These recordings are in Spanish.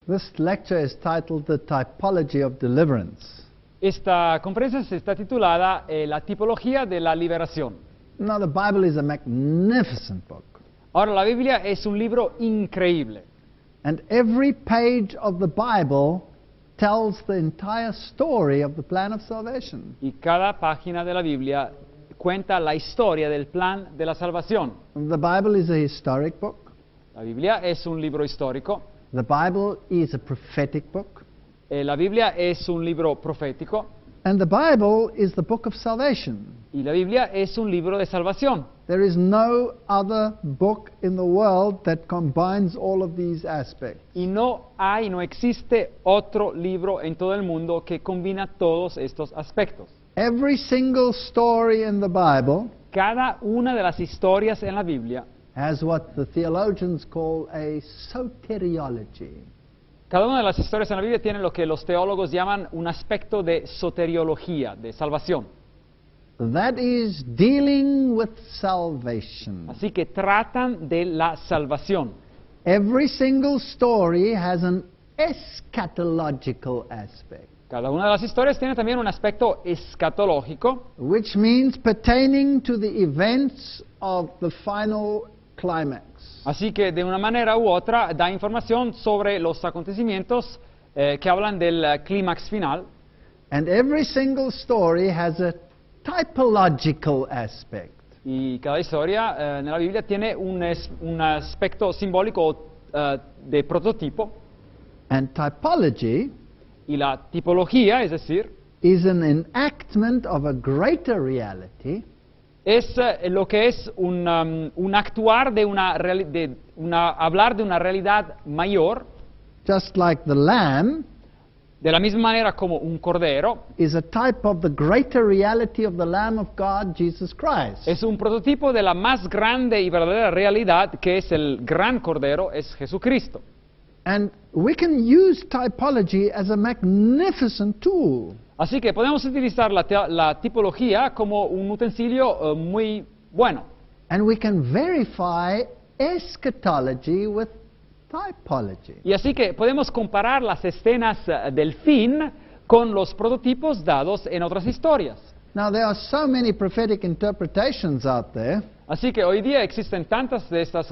This lecture is titled The Typology of Deliverance. Esta conferencia está titulada La tipología de la liberación. Now, the Bible is a magnificent book, Ahora, la Biblia es un libro increíble. and every page of the Bible tells the entire story of the plan of salvation. Y cada página de la Biblia cuenta la historia del plan de la salvación. The Bible is a historic book. La Biblia es un libro histórico. The Bible is a prophetic book. La Biblia es un libro profético. And the Bible is the book of salvation. Y la Biblia es un libro de salvación. There is no other book in the world that combines all of these aspects. Y no existe otro libro en todo el mundo que combina todos estos aspectos. Every single story in the Bible Cada una de las historias en la Biblia, has what the theologians call a soteriology. cada una de las historias en la Biblia tiene lo que los teólogos llaman un aspecto de soteriología, de salvación. That is dealing with salvation. Así que tratan de la salvación. Every single story has an eschatological aspect, Cada una de las historias tiene también un aspecto escatológico, which means pertaining to the events of the final climax. así que de una manera u otra da información sobre los acontecimientos que hablan del clímax final. And every single story has a typological aspect. Y cada historia en la Biblia tiene un aspecto simbólico de prototipo. And typology Y la tipología, es decir, is an enactment of a greater reality es lo que es un actuar de hablar de una realidad mayor, just like the lamb de la misma manera como un cordero is a type of the greater reality of the Lamb of God, Jesus Christ. es un prototipo de la más grande y verdadera realidad, que es el gran cordero, es Jesucristo. And we can use typology as a magnificent tool. Así que podemos utilizar la tipología como un utensilio muy bueno. And we can verify eschatology with typology. Y así que podemos comparar las escenas del fin con los prototipos dados en otras historias. Now, there are so many prophetic interpretations out there. Así que hoy día existen tantas de estas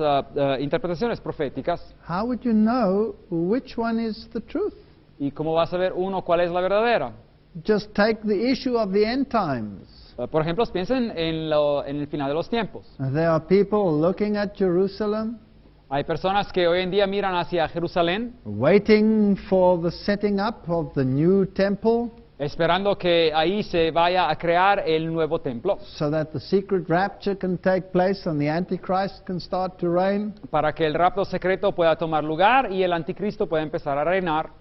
interpretaciones proféticas. How would you know which one is the truth? ¿Y cómo va a saber uno cuál es la verdadera? Just take the issue of the end times. Por ejemplo, piensen en el final de los tiempos. There are people looking at Jerusalem, Hay personas que hoy en día miran hacia Jerusalén, waiting for the setting up of the new temple, esperando que ahí se vaya a crear el nuevo templo, so that the secret rapture can take place and the Antichrist can start to reign. para que el rapto secreto pueda tomar lugar y el anticristo pueda empezar a reinar.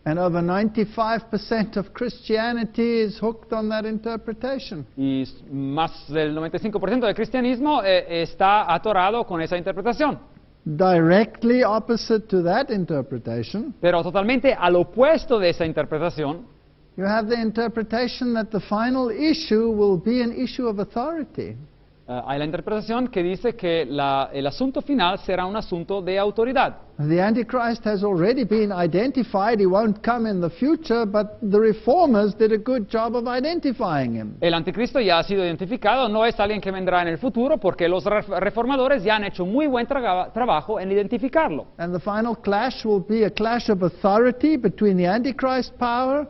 And over 95% of Christianity is hooked on that interpretation. Y más del 95% del cristianismo está atorado con esa interpretación. Directly opposite to that interpretation, Pero totalmente al opuesto de esa interpretación, you have the interpretation that the final issue will be an issue of authority. hay la interpretación que dice que el asunto final será un asunto de autoridad. The Antichrist has already been identified. He won't come in the future, but the reformers did a good job of identifying him. El anticristo ya ha sido identificado, no es alguien que vendrá en el futuro, porque los reformadores ya han hecho muy buen trabajo en identificarlo. And the final clash will be a clash of authority between the Antichrist power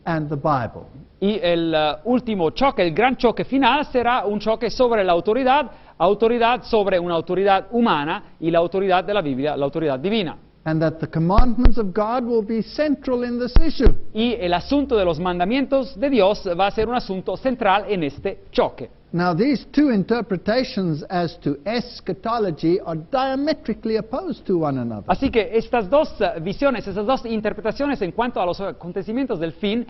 and the Bible. Y el último choque, el gran choque final, será un choque sobre la autoridad sobre una autoridad humana y la autoridad de la Biblia, la autoridad divina. And that the commandments of God will be central in this issue. Y el asunto de los mandamientos de Dios va a ser un asunto central en este choque. Now, these two interpretations as to eschatology are diametrically opposed to one another. Así que estas dos visiones, estas dos interpretaciones en cuanto a los acontecimientos del fin,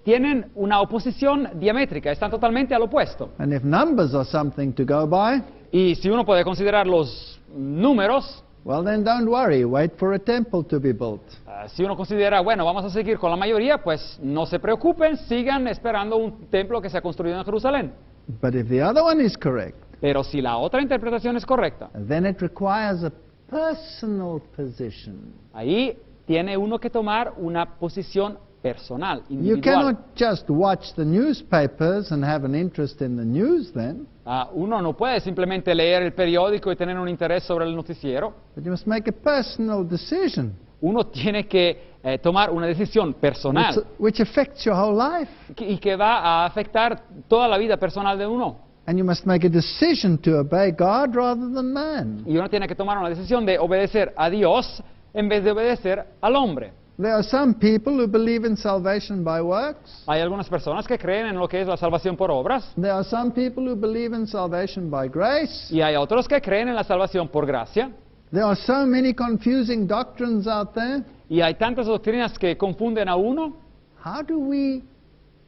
tienen una oposición diamétrica, están totalmente al opuesto. And if numbers are something to go by, Y si uno puede considerar los números, well, then don't worry. Wait for a temple to be built. si uno considera, bueno, vamos a seguir con la mayoría, pues no se preocupen, sigan esperando un templo que se ha construido en Jerusalén. But if the other one is correct, Pero si la otra interpretación es correcta, then it requires a personal position. ahí tiene uno que tomar una posición personal, You individual. cannot just watch the newspapers and have an interest in the news then, Uno no puede simplemente leer el periódico y tener un interés sobre el noticiero. but you must make a personal decision Uno tiene que tomar una decisión personal which affects your whole life. y que va a afectar toda la vida personal de uno. And you must make a decision to obey God rather than man. Y uno tiene que tomar una decisión de obedecer a Dios en vez de obedecer al hombre. There are some people who believe in salvation by works. Hay algunas personas que creen en lo que es la salvación por obras There are some people who believe in salvation by grace. y hay otros que creen en la salvación por gracia. There are so many confusing doctrines out there. Y hay tantas doctrinas que confunden a uno. How do we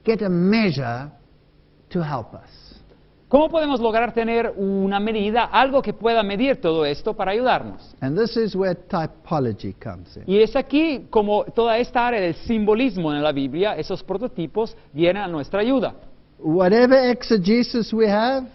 get a measure to help us? ¿Cómo podemos lograr tener una medida, algo que pueda medir todo esto para ayudarnos? And this is where typology comes in. Y es aquí como toda esta área del simbolismo en la Biblia, esos prototipos vienen a nuestra ayuda. Whatever exegesis we have,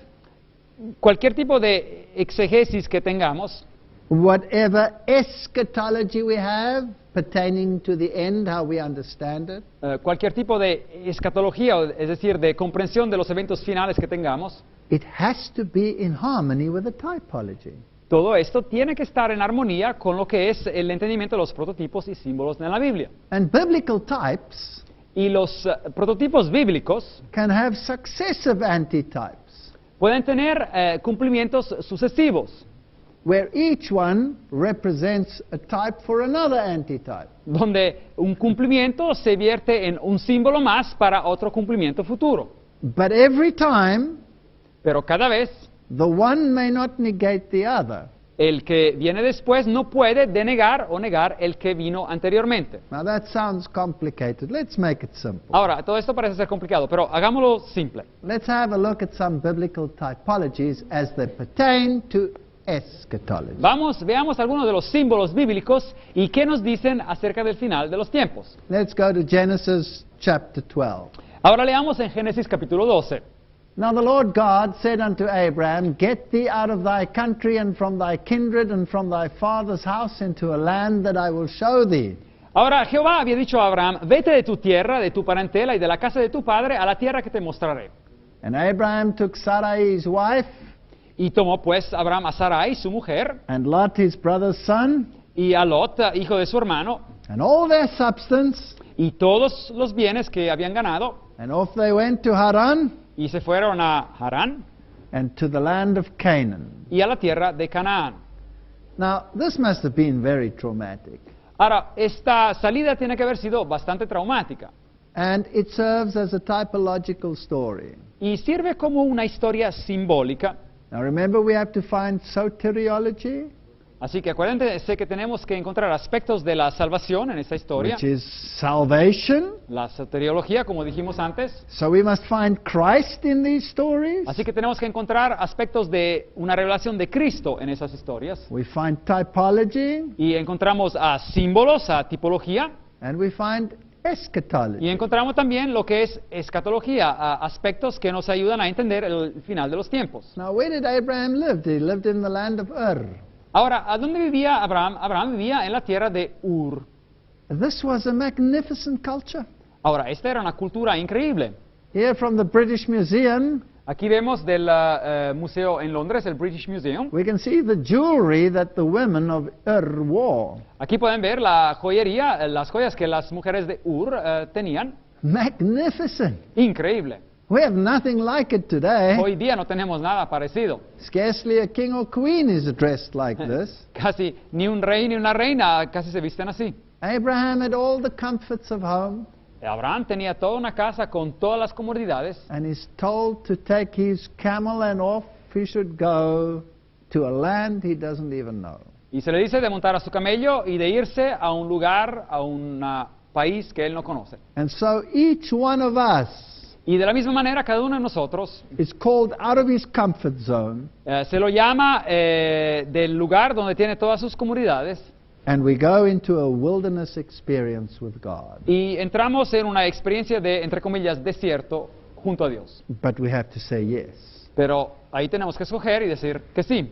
Cualquier tipo de exegesis que tengamos, whatever eschatology we have pertaining to the end, how we understand it, cualquier tipo de escatología, es decir, de comprensión de los eventos finales que tengamos, it has to be in harmony with the typology. todo esto tiene que estar en armonía con lo que es el entendimiento de los prototipos y símbolos en la Biblia. And biblical types Y los prototipos bíblicos can have successive antitypes, pueden tener cumplimientos sucesivos, where each one represents a type for another antitype. donde un cumplimiento se vierte en un símbolo más para otro cumplimiento futuro. But every time, Pero cada vez, the one may not negate the other. el que viene después no puede denegar o negar el que vino anteriormente. Now that sounds complicated. Let's make it simple. Ahora, todo esto parece ser complicado, pero hagámoslo simple. Let's have a look at some biblical typologies as they pertain to eschatology. Veamos algunos de los símbolos bíblicos y qué nos dicen acerca del final de los tiempos. Let's go to Genesis chapter 12. Ahora leamos en Génesis capítulo 12. Now the Lord God said unto Abraham, Get thee out of thy country and from thy kindred and from thy father's house into a land that I will show thee. Ahora Jehová había dicho a Abraham, vete de tu tierra, de tu parentela y de la casa de tu padre a la tierra que te mostraré. And Abraham took Sarai his wife, Y tomó pues Abraham a Sarai, su mujer, and Lot his brother's son, y a Lot, hijo de su hermano, and all their substance, y todos los bienes que habían ganado, and off they went to Haran y se fueron a Harán and to the land of Canaan. y a la tierra de Canaán. Now, this must have been very traumatic, Ahora, esta salida tiene que haber sido bastante traumática and it serves as a typological story. y sirve como una historia simbólica. Now, remember, we have to find soteriology, Así que acuérdense que tenemos que encontrar aspectos de la salvación en esta historia, which is salvation. la soteriología, como dijimos antes. So we must find Christ in these stories. Así que tenemos que encontrar aspectos de una revelación de Cristo en esas historias. We find typology, Y encontramos a símbolos, a tipología, and we find y eschatology. encontramos también lo que es escatología, a aspectos que nos ayudan a entender el final de los tiempos. Now, where did Abraham live? He lived in the land of Ur. Ahora, ¿a dónde vivía Abraham? Abraham vivía en la tierra de Ur. This was a magnificent culture. Ahora, esta era una cultura increíble. Here from the British Museum, Aquí vemos del museo en Londres, el British Museum. we can see the jewelry that the women of Ur wore. Aquí pueden ver la joyería, las joyas que las mujeres de Ur tenían. Magnificent. Increíble. We have nothing like it today. Hoy día no tenemos nada parecido. Scarcely a king or queen is dressed like this. Casi ni un rey ni una reina casi se visten así. Abraham had all the comforts of home, Abraham tenía toda una casa con todas las comodidades and he's told to take his camel and off he should go to a land he doesn't even know. y se le dice de montar a su camello y de irse a un lugar, a un país que él no conoce. And so each one of us Y de la misma manera cada uno de nosotros is called out of his comfort zone, se lo llama del lugar donde tiene todas sus comodidades and we go into a wilderness experience with God. y entramos en una experiencia de, entre comillas, desierto junto a Dios. But we have to say yes. Pero ahí tenemos que escoger y decir que sí.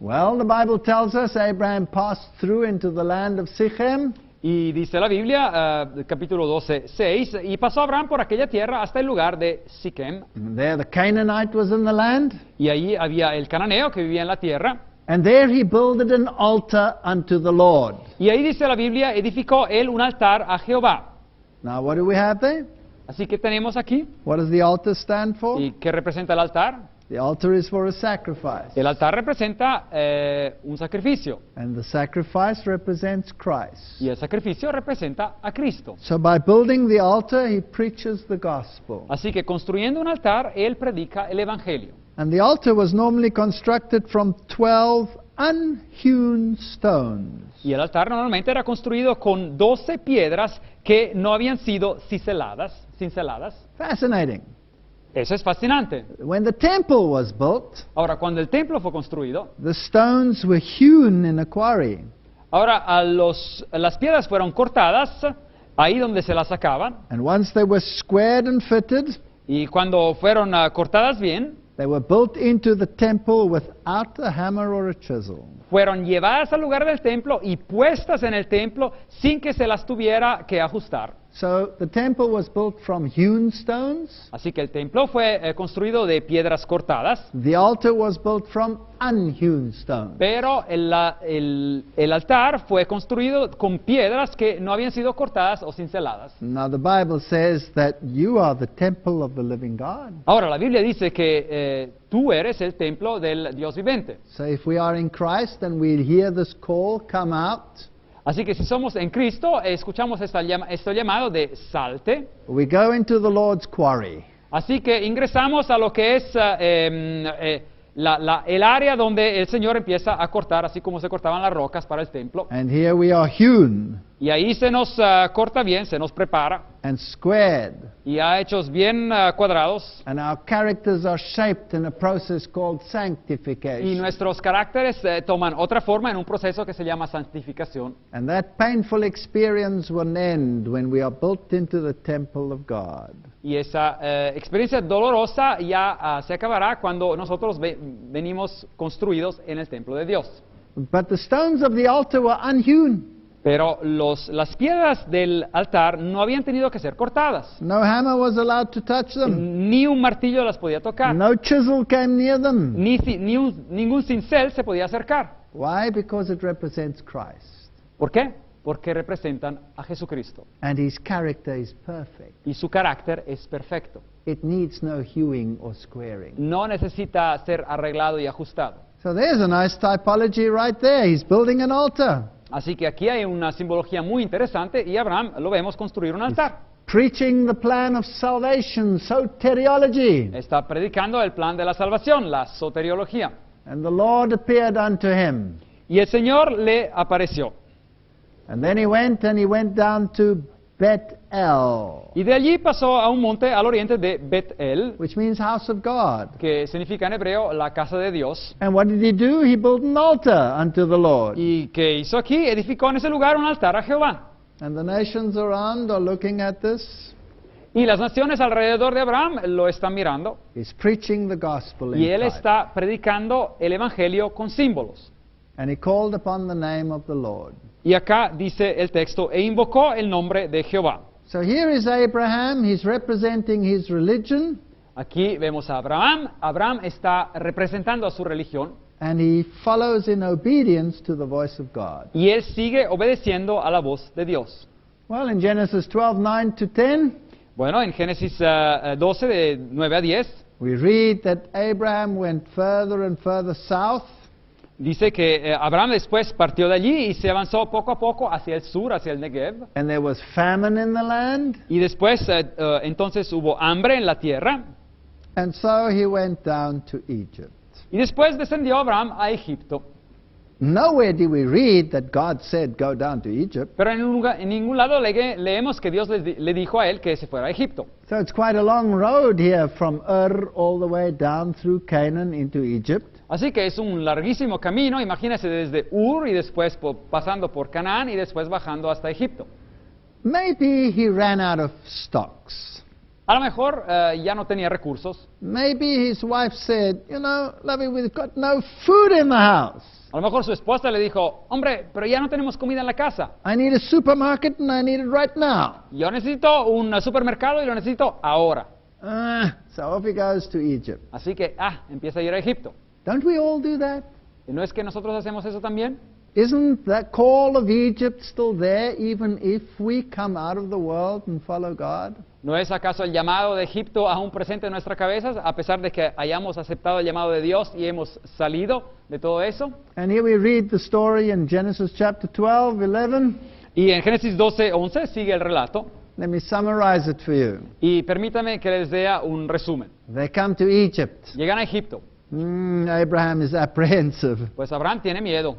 Well, the Bible tells us Abraham passed through into the land of Sichem, Y dice la Biblia, capítulo 12, 6, y pasó Abraham por aquella tierra hasta el lugar de Siquem, And there the Canaanite was in the land. y ahí había el cananeo que vivía en la tierra, And there he builded an altar unto the Lord. y ahí dice la Biblia, edificó él un altar a Jehová. Now what do we have there? Así que tenemos aquí, What does the altar stand for? ¿y qué representa el altar? The altar is for a sacrifice. El altar representa un sacrificio, And the sacrifice represents Christ. y el sacrificio representa a Cristo. So by building the altar, he preaches the gospel. Así que construyendo un altar, él predica el evangelio. And the altar was normally constructed from 12 unhewn stones. Y el altar normalmente era construido con 12 piedras que no habían sido cinceladas. Fascinating. Eso es fascinante. When the temple was built, Ahora, cuando el templo fue construido, the stones were hewn in a quarry. ahora las piedras fueron cortadas ahí donde se las sacaban, And once they were squared and fitted, y cuando fueron cortadas bien, they were built into the temple without a hammer or a chisel. fueron llevadas al lugar del templo y puestas en el templo sin que se las tuviera que ajustar. So the temple was built from hewn stones. Así que el templo fue construido de piedras cortadas, The altar was built from unhewn stones. pero el altar fue construido con piedras que no habían sido cortadas o cinceladas. Now the Bible says that you are the temple of the living God. Ahora, la Biblia dice que tú eres el templo del Dios viviente. So if we are in Christ and we hear this call, come out, Así que si somos en Cristo, escuchamos este llamado de salte. we go into the Lord's quarry. Así que ingresamos a lo que es el área donde el Señor empieza a cortar, así como se cortaban las rocas para el templo. And here we are hewn Y ahí se nos corta bien, se nos prepara, and squared. y ya hechos bien cuadrados. And our characters are shaped in a process called Y sanctification. nuestros caracteres toman otra forma en un proceso que se llama santificación. And that painful experience will end when we are built into the temple of God. Y esa experiencia dolorosa ya se acabará cuando nosotros venimos construidos en el templo de Dios. But the stones of the altar were unhewn. Pero las piedras del altar no habían tenido que ser cortadas. No hammer was allowed to touch them. Ni un martillo las podía tocar. No chisel came near them. Ningún cincel se podía acercar. Why? Because it represents Christ. ¿Por qué? Porque representan a Jesucristo. And his character is perfect. Y su carácter es perfecto. It needs no hewing or squaring. No necesita ser arreglado y ajustado. So there's a nice typology right there. He's building an altar. Así que aquí hay una simbología muy interesante y Abraham lo vemos construir un altar. Preaching the plan of salvation, soteriology. Está predicando el plan de la salvación, la soteriología. And the Lord appeared unto him. Y el Señor le apareció. And then he went down to Bethel, Y de allí pasó a un monte al oriente de Bet-El, which means house of God. que significa en hebreo la casa de Dios. And what did he do? He built an altar unto the Lord. ¿Y qué hizo aquí? Edificó en ese lugar un altar a Jehová. And the nations around are looking at this. Y las naciones alrededor de Abraham lo están mirando. He's preaching the gospel Y in él type. está predicando el evangelio con símbolos. And he called upon the name of the Lord. Y acá dice el texto, e invocó el nombre de Jehová. So here is Abraham. He's representing his religion. Aquí vemos a Abraham. Abraham está representando a su religión. And he follows in obedience to the voice of God. Y él sigue obedeciendo a la voz de Dios. Well, in Genesis 12, 9 to 10, Bueno, en Génesis 12, de 9 a 10, we read that Abraham went further and further south. dice que Abraham después partió de allí y se avanzó poco a poco hacia el sur, hacia el Negev. And there was famine in the land. Y después, entonces hubo hambre en la tierra. And so he went down to Egypt. Y después descendió Abraham a Egipto. Nowhere do we read that God said, go down to Egypt. Pero en ningún lado leemos que Dios le dijo a él que se fuera a Egipto. So it's quite a long road here from Ur all the way down through Canaan into Egypt. Así que es un larguísimo camino, imagínese desde Ur y después pasando por Canaán y después bajando hasta Egipto. Maybe he ran out of stocks. A lo mejor ya no tenía recursos. Maybe his wife said, you know, lovey, we've got no food in the house. A lo mejor su esposa le dijo, hombre, pero ya no tenemos comida en la casa. I need a supermarket and I need it right now. Yo necesito un supermercado y lo necesito ahora. So off he goes to Egypt. Así que, empieza a ir a Egipto. Don't we all do that? ¿Y no es que nosotros hacemos eso también? Isn't that call of Egypt still there even if we come out of the world and follow God? ¿No es acaso el llamado de Egipto aún presente en nuestras cabezas, a pesar de que hayamos aceptado el llamado de Dios y hemos salido de todo eso? And here we read the story in Genesis chapter 12, 11. Y en Génesis 12:11 sigue el relato. Let me summarize it for you. Y permítame que les dé un resumen. They come to Egypt. Llegan a Egipto. Abraham is apprehensive. Pues Abraham tiene miedo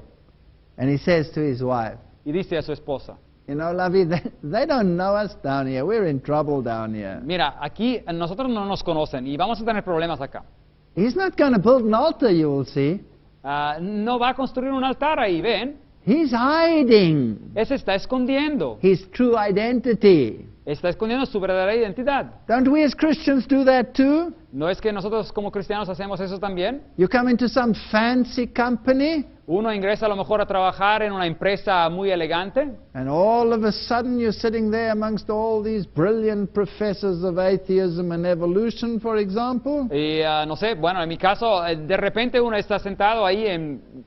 And he says to his wife, y dice a su esposa, you know, lovey, they don't know us down here. We're in trouble down here. mira, aquí nosotros no nos conocen y vamos a tener problemas acá. He's not going to build an altar, you will see. No va a construir un altar ahí, ven. He's hiding Él se está escondiendo. his true identity. Está escondiendo su verdadera identidad. Don't we as Christians do that too? ¿No es que nosotros como cristianos hacemos eso también? You come into some fancy company, Uno ingresa a lo mejor a trabajar en una empresa muy elegante and all of a sudden you're sitting there amongst all these brilliant professors of atheism and evolution, for example. y no sé, bueno, en mi caso, de repente uno está sentado ahí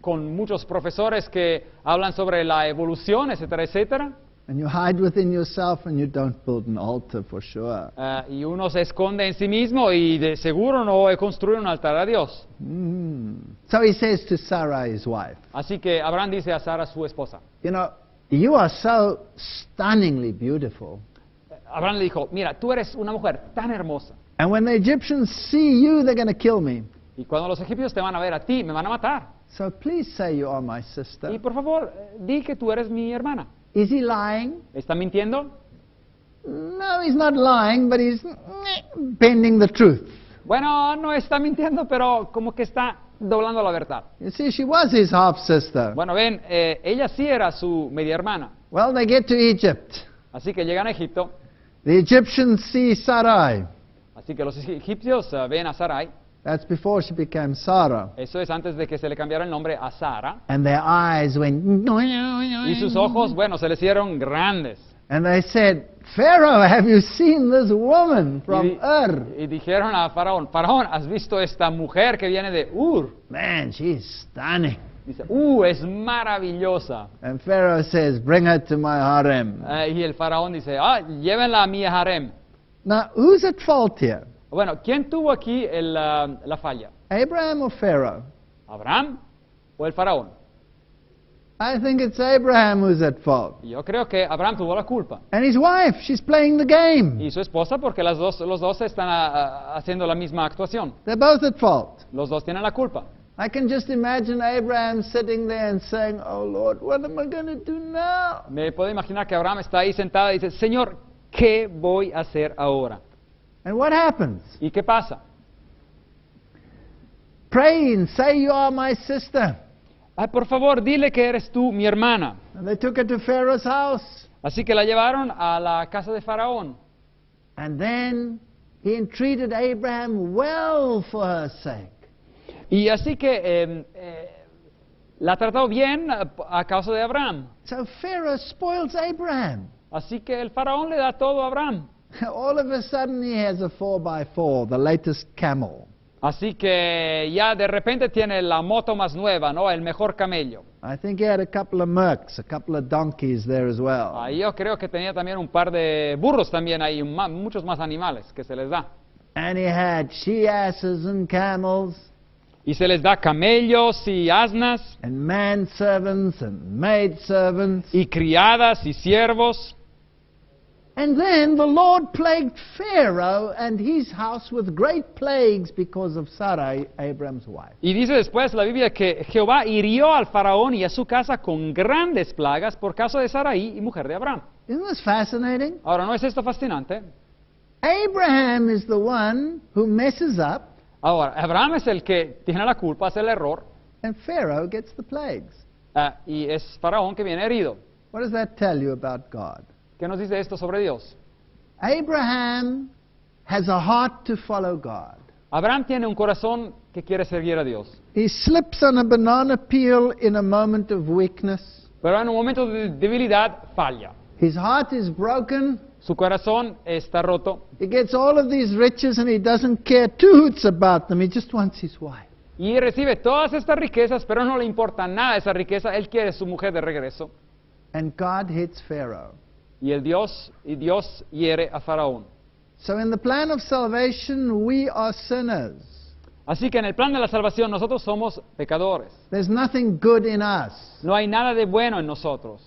con muchos profesores que hablan sobre la evolución, etcétera, etcétera. And you hide within yourself and you don't build an altar for sure. Y uno se esconde en sí mismo y de seguro no construye un altar a Dios. So he says to Sarah, his wife, Así que Abraham dice a Sara, su esposa. you know, you are so stunningly beautiful. Abraham le dijo, mira, tú eres una mujer tan hermosa. And when the Egyptians see you, they're going to kill me. Y cuando los egipcios te van a ver a ti, me van a matar. So please say you are my sister. Y por favor, di que tú eres mi hermana. Is he lying? ¿Está mintiendo? No, he's not lying, but he's bending the truth. Bueno, no está mintiendo, pero como que está doblando la verdad. You see, she was his half-sister. Bueno, ven, ella sí era su media hermana. Well, they get to Egypt. Así que llegan a Egipto. The Egyptians see Sarai. Así que los egipcios ven a Sarai. That's before she became Sarah. Eso es antes de que se le cambiara el nombre a Sara. And their eyes went... Y sus ojos, bueno, se le hicieron grandes. And they said, Pharaoh, have you seen this woman from Ur? Y dijeron a Faraón, Faraón, ¿has visto esta mujer que viene de Ur? Man, she's stunning. Dice, es maravillosa. And Pharaoh says, bring her to my harem. Y el Faraón dice, llévenla a mi harem. Now, who's at fault here? Bueno, ¿quién tuvo aquí la falla? Abraham or Pharaoh? ¿Abraham o el Faraón? I think it's Abraham who's at fault. Yo creo que Abraham tuvo la culpa. And his wife, she's playing the game. Y su esposa, porque los dos están haciendo la misma actuación. They're both at fault. Los dos tienen la culpa. I can just imagine Abraham sitting there and saying, oh Lord, what am I going to do now? Me puedo imaginar que Abraham está ahí sentado y dice, Señor, ¿qué voy a hacer ahora? And what happens? ¿Y qué pasa? Pray and say you are my sister. Por favor, dile que eres tú mi hermana. And they took her to Pharaoh's house. Así que la llevaron a la casa de Faraón. And then he entreated Abraham well for her sake. Y así que la trató bien a causa de Abraham. So Pharaoh spoils Abraham. Así que el Faraón le da todo a Abraham. All of a sudden he has a 4x4, the latest camel. Así que ya de repente tiene la moto más nueva, ¿no? El mejor camello. I think he had a couple of mercs, a couple of donkeys there as well. Yo creo que tenía también un par de burros también ahí, muchos más animales que se les da. And he had she-asses and camels. Y se les da camellos y asnas. And manservants and maidservants. Y criadas y siervos. And then the Lord plagued Pharaoh and his house with great plagues because of Sarai, Abraham's wife. Y dice después la Biblia que Jehová hirió al faraón y a su casa con grandes plagas por causa de Sarai y mujer de Abraham. Isn't this fascinating? Ahora, ¿no es esto fascinante? Abraham is the one who messes up. Ahora, Abraham es el que tiene la culpa, hace el error. And Pharaoh gets the plagues. Y es faraón que viene herido. What does that tell you about God? ¿Qué nos dice esto sobre Dios? Abraham has a heart to follow God. Abraham tiene un corazón que quiere seguir a Dios. He slips on a banana peel in a moment of weakness. Pero en un momento de debilidad falla. His heart is broken. Su corazón está roto. He gets all of these riches and he doesn't care two hoots about them. He just wants his wife. Y recibe todas estas riquezas, pero no le importa nada esa riqueza. Él quiere su mujer de regreso. And God hits Pharaoh. Y Dios hiere a Faraón. So in the plan of salvation, we are sinners. Así que en el plan de la salvación nosotros somos pecadores. There's nothing good in us. No hay nada de bueno en nosotros.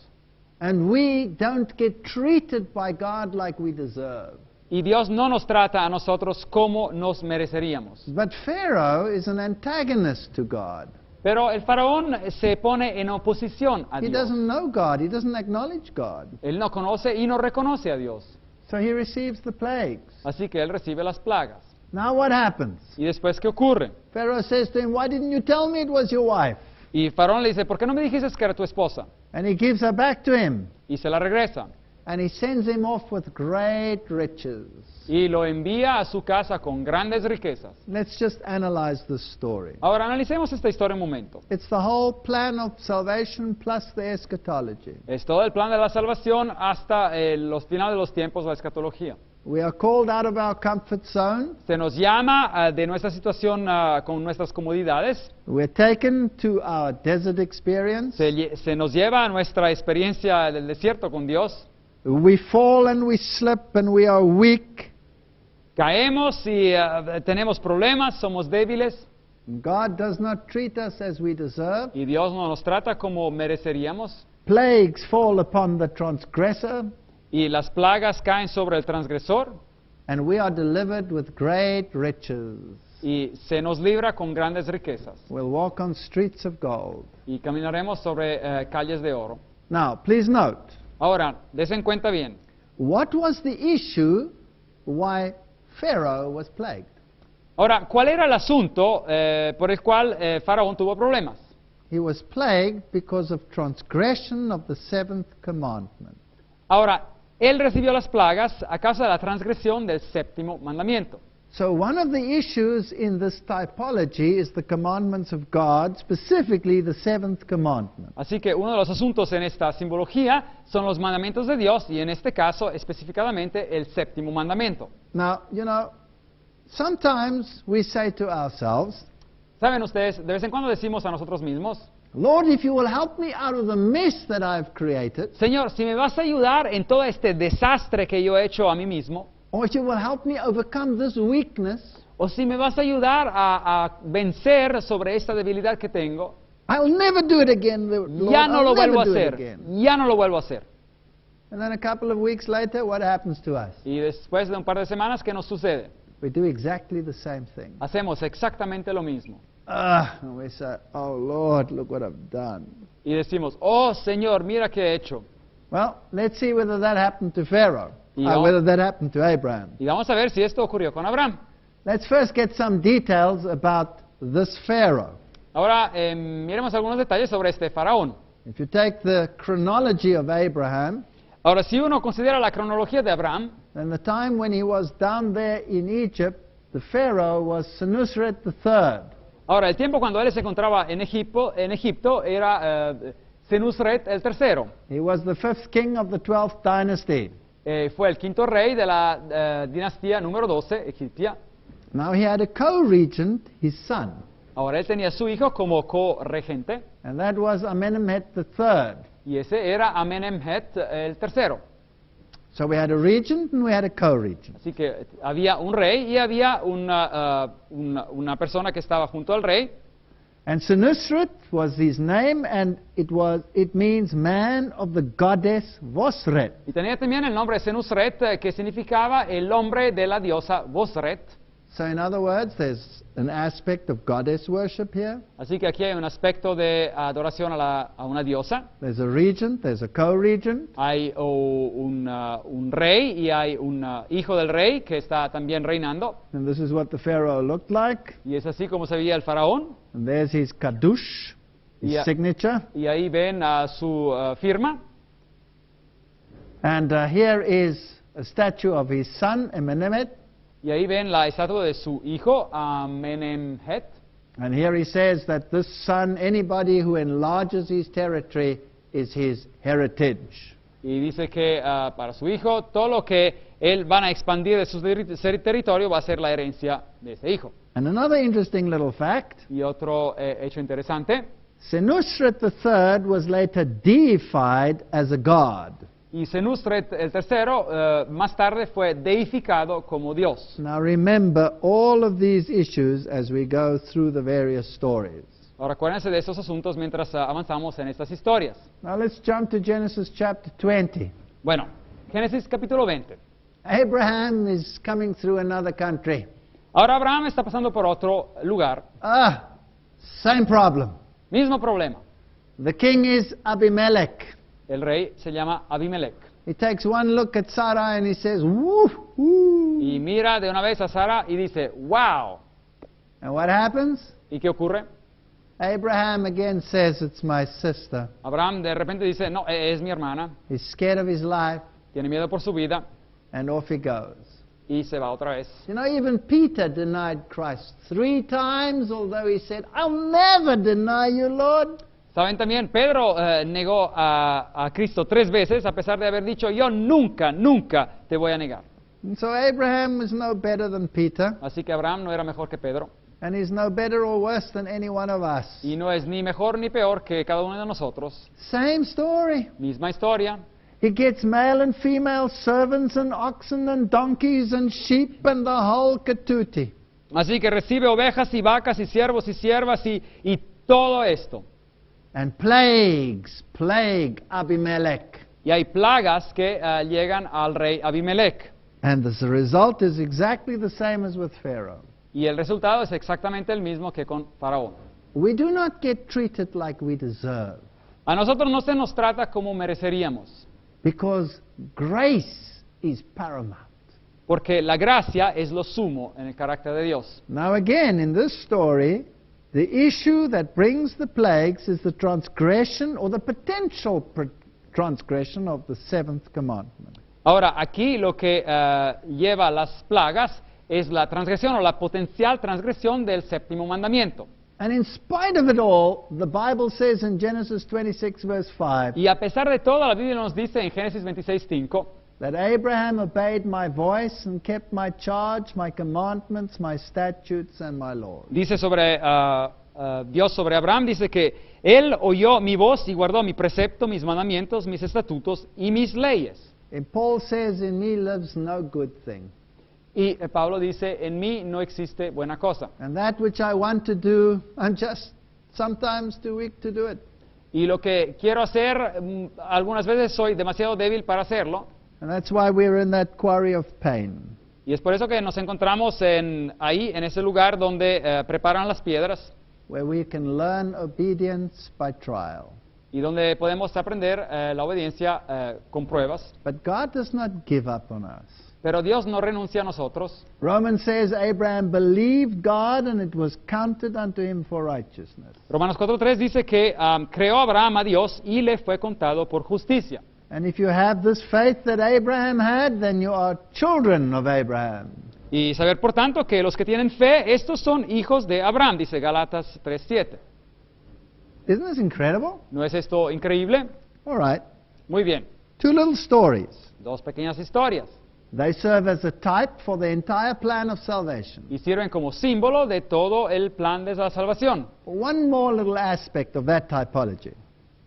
And we don't get treated by God like we deserve. Y Dios no nos trata a nosotros como nos mereceríamos. But Pharaoh is an antagonist to God. Pero el faraón se pone en oposición a He Dios. doesn't know God. He doesn't acknowledge God. Él no conoce y no reconoce a Dios. So he receives the plagues. Así que él recibe las plagas. Now what happens? ¿Y después qué ocurre? Pharaoh says to him, "Why didn't you tell me it was your wife?" Y Faraón le dice, ¿por qué no me dijiste que era tu esposa? And he gives her back to him. Y se la regresa. And he sends him off with great riches. Y lo envía a su casa con grandes riquezas. Let's just analyze this story. Ahora analicemos esta historia un momento. It's the whole plan of salvation plus the eschatology. Es todo el plan de la salvación hasta los finales de los tiempos, la escatología. We are called out of our comfort zone. Se nos llama de nuestra situación con nuestras comodidades. We're taken to our desert experience. Se nos lleva a nuestra experiencia del desierto con Dios. We fall and we slip and we are weak. Caemos y tenemos problemas, somos débiles. God does not treat us as we deserve. Y Dios no nos trata como mereceríamos. Plagues fall upon the transgressor. Y las plagas caen sobre el transgresor. And we are delivered with great riches. Y se nos libra con grandes riquezas. We'll walk on streets of gold. Y caminaremos sobre calles de oro. Now, please note. Ahora, desen cuenta bien. What was the issue why Pharaoh was plagued? Ahora, ¿cuál era el asunto por el cual Faraón tuvo problemas? He was plagued because of transgression of the seventh commandment. Ahora, él recibió las plagas a causa de la transgresión del séptimo mandamiento. So one of the issues in this typology is the commandments of God, specifically the seventh commandment. Así que uno de los asuntos en esta simbología son los mandamientos de Dios y en este caso específicamente el séptimo mandamiento. Now, you know, sometimes we say to ourselves, ¿Saben ustedes? De vez en cuando decimos a nosotros mismos, Lord, if you will help me out of the mess that I've created, Señor, si me vas a ayudar en todo este desastre que yo he hecho a mí mismo, or if you will help me overcome this weakness, o si me vas a ayudar a vencer sobre esta debilidad que tengo, I'll never do it again, Lord. ya no I'll lo vuelvo a never do it hacer, again. ya no lo vuelvo a hacer. And then a couple of weeks later, what happens to us? Y después de un par de semanas, ¿qué nos sucede? We do exactly the same thing. Hacemos exactamente lo mismo. And we say, oh Lord, look what I've done. Y decimos, oh Señor, mira qué he hecho. Well, let's see whether that happened to Pharaoh, Yeah. whether that happened to Abraham. Y vamos a ver si esto ocurrió con Abraham. Let's first get some details about this Pharaoh. Ahora, miremos algunos detalles sobre este faraón. If you take the chronology of Abraham, Ahora, si uno considera la cronología de Abraham, then the time when he was down there in Egypt, the Pharaoh was Senusret III. ahora, el tiempo cuando él se encontraba en Egipto era Senusret el tercero. He was the fifth king of the 12th dynasty. Fue el quinto rey de la dinastía número 12, egipcia. Now he had a co-regent, his son, Ahora, él tenía a su hijo como co-regente, and that was Amenemhet III. y ese era Amenemhet el tercero. So we had a regent and we had a co-regent. Así que había un rey y había una persona que estaba junto al rey. And Senusret was his name, and it means man of the goddess Vosret. Y tenía también el nombre de Senusret, que significaba el hombre de la diosa Vosret. So in other words, there's an aspect of goddess worship here. Así que aquí hay un aspecto de adoración a una diosa. There's a regent, there's a co-regent. Hay un rey y hay un hijo del rey que está también reinando. And this is what the Pharaoh looked like. Y es así como se veía el faraón. And there's his kadush, his Yeah. signature. Y ahí ven su firma. And here is a statue of his son, Amenemhet. Y ahí ven la estatua de su hijo, Amenemhet. And here he says that this son, anybody who enlarges his territory, is his heritage. Y dice que para su hijo, todo lo que él van a expandir de su territorio va a ser la herencia de ese hijo. And another interesting little fact, Y otro hecho interesante, Senusret III was later deified as a god. y Senusret el tercero más tarde fue deificado como Dios. Now remember all of these issues as we go through the various stories. Ahora acuérdense de estos asuntos mientras avanzamos en estas historias. Now let's jump to Genesis chapter 20. Bueno, Génesis capítulo 20. Abraham is coming through another country. Ahora Abraham está pasando por otro lugar. Same problem. Mismo problema. The king is Abimelech. El rey se llama Abimelech. He takes one look at Sarah and he says, woo, woo. Y mira de una vez a Sara y dice, wow. And what happens? ¿Y qué ocurre? Abraham again says, it's my sister. Abraham de repente dice, no, es mi hermana. He's scared of his life, Tiene miedo por su vida and off he goes. y se va otra vez. You know, even Peter denied Christ 3 times, although he said, I'll never deny you, Lord. Saben también, Pedro negó a Cristo 3 veces, a pesar de haber dicho, yo nunca, nunca te voy a negar. And so Abraham is no better than Peter, Así que Abraham no era mejor que Pedro, and he's no better or worse than any one of us. y no es ni mejor ni peor que cada uno de nosotros. Same story. Misma historia. He gets male and female servants and oxen and donkeys and sheep and the whole katuti. Así que recibe ovejas y vacas y siervos y siervas y todo esto. And plague Abimelech. Y hay plagas que llegan al rey Abimelech. And the result is exactly the same as with Pharaoh. Y el resultado es exactamente el mismo que con Faraón. We do not get treated like we deserve, A nosotros no se nos trata como mereceríamos, because grace is paramount. porque la gracia es lo sumo en el carácter de Dios. Now again, in this story, the issue that brings the plagues is the transgression or the potential transgression of the 7th commandment. Ahora, aquí lo que lleva las plagas es la transgresión o la potencial transgresión del 7º mandamiento. And in spite of it all, the Bible says in Genesis 26 verse 5, Y a pesar de todo, la Biblia nos dice en Génesis 26:5 that Abraham obeyed my voice and kept my charge, my commandments, my statutes, and my laws. dice sobre Dios sobre Abraham, dice que él oyó mi voz y guardó mi precepto, mis mandamientos, mis estatutos y mis leyes. And Paul says, in me lives no good thing. Y Pablo dice, en mí no existe buena cosa. And that which I want to do, I'm just sometimes too weak to do it. Y lo que quiero hacer, algunas veces soy demasiado débil para hacerlo. And that's why we're in that quarry of pain. Y es por eso que nos encontramos ahí, en ese lugar donde preparan las piedras Where we can learn obedience by trial. y donde podemos aprender la obediencia con pruebas. But God does not give up on us. Pero Dios no renuncia a nosotros. Romans says Abraham believed God and it was counted unto him for righteousness. Romanos 4:3 dice que creó Abraham a Dios y le fue contado por justicia. And if you have this faith that Abraham had, then you are children of Abraham. Y saber, por tanto, que los que tienen fe, estos son hijos de Abraham, dice Gálatas 3:7. Isn't this incredible? ¿No es esto increíble? All right. Muy bien. 2 little stories. 2 pequeñas historias. They serve as a type for the entire plan of salvation. Y sirven como símbolo de todo el plan de la salvación. One more little aspect of that typology.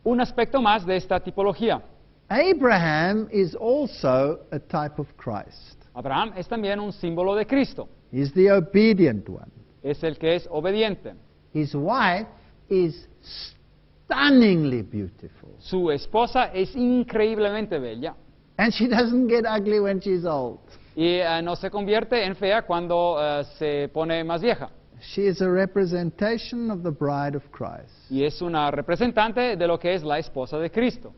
Un aspecto más de esta tipología. Abraham is also a type of Christ. Abraham es también un símbolo de Cristo. He's the obedient one. Es el que es obediente. His wife is stunningly beautiful. Su esposa es increíblemente bella. And she doesn't get ugly when she's old. Y no se convierte en fea cuando se pone más vieja. She is a representation of the bride of Christ. Y es una representante de lo que es la esposa de Cristo.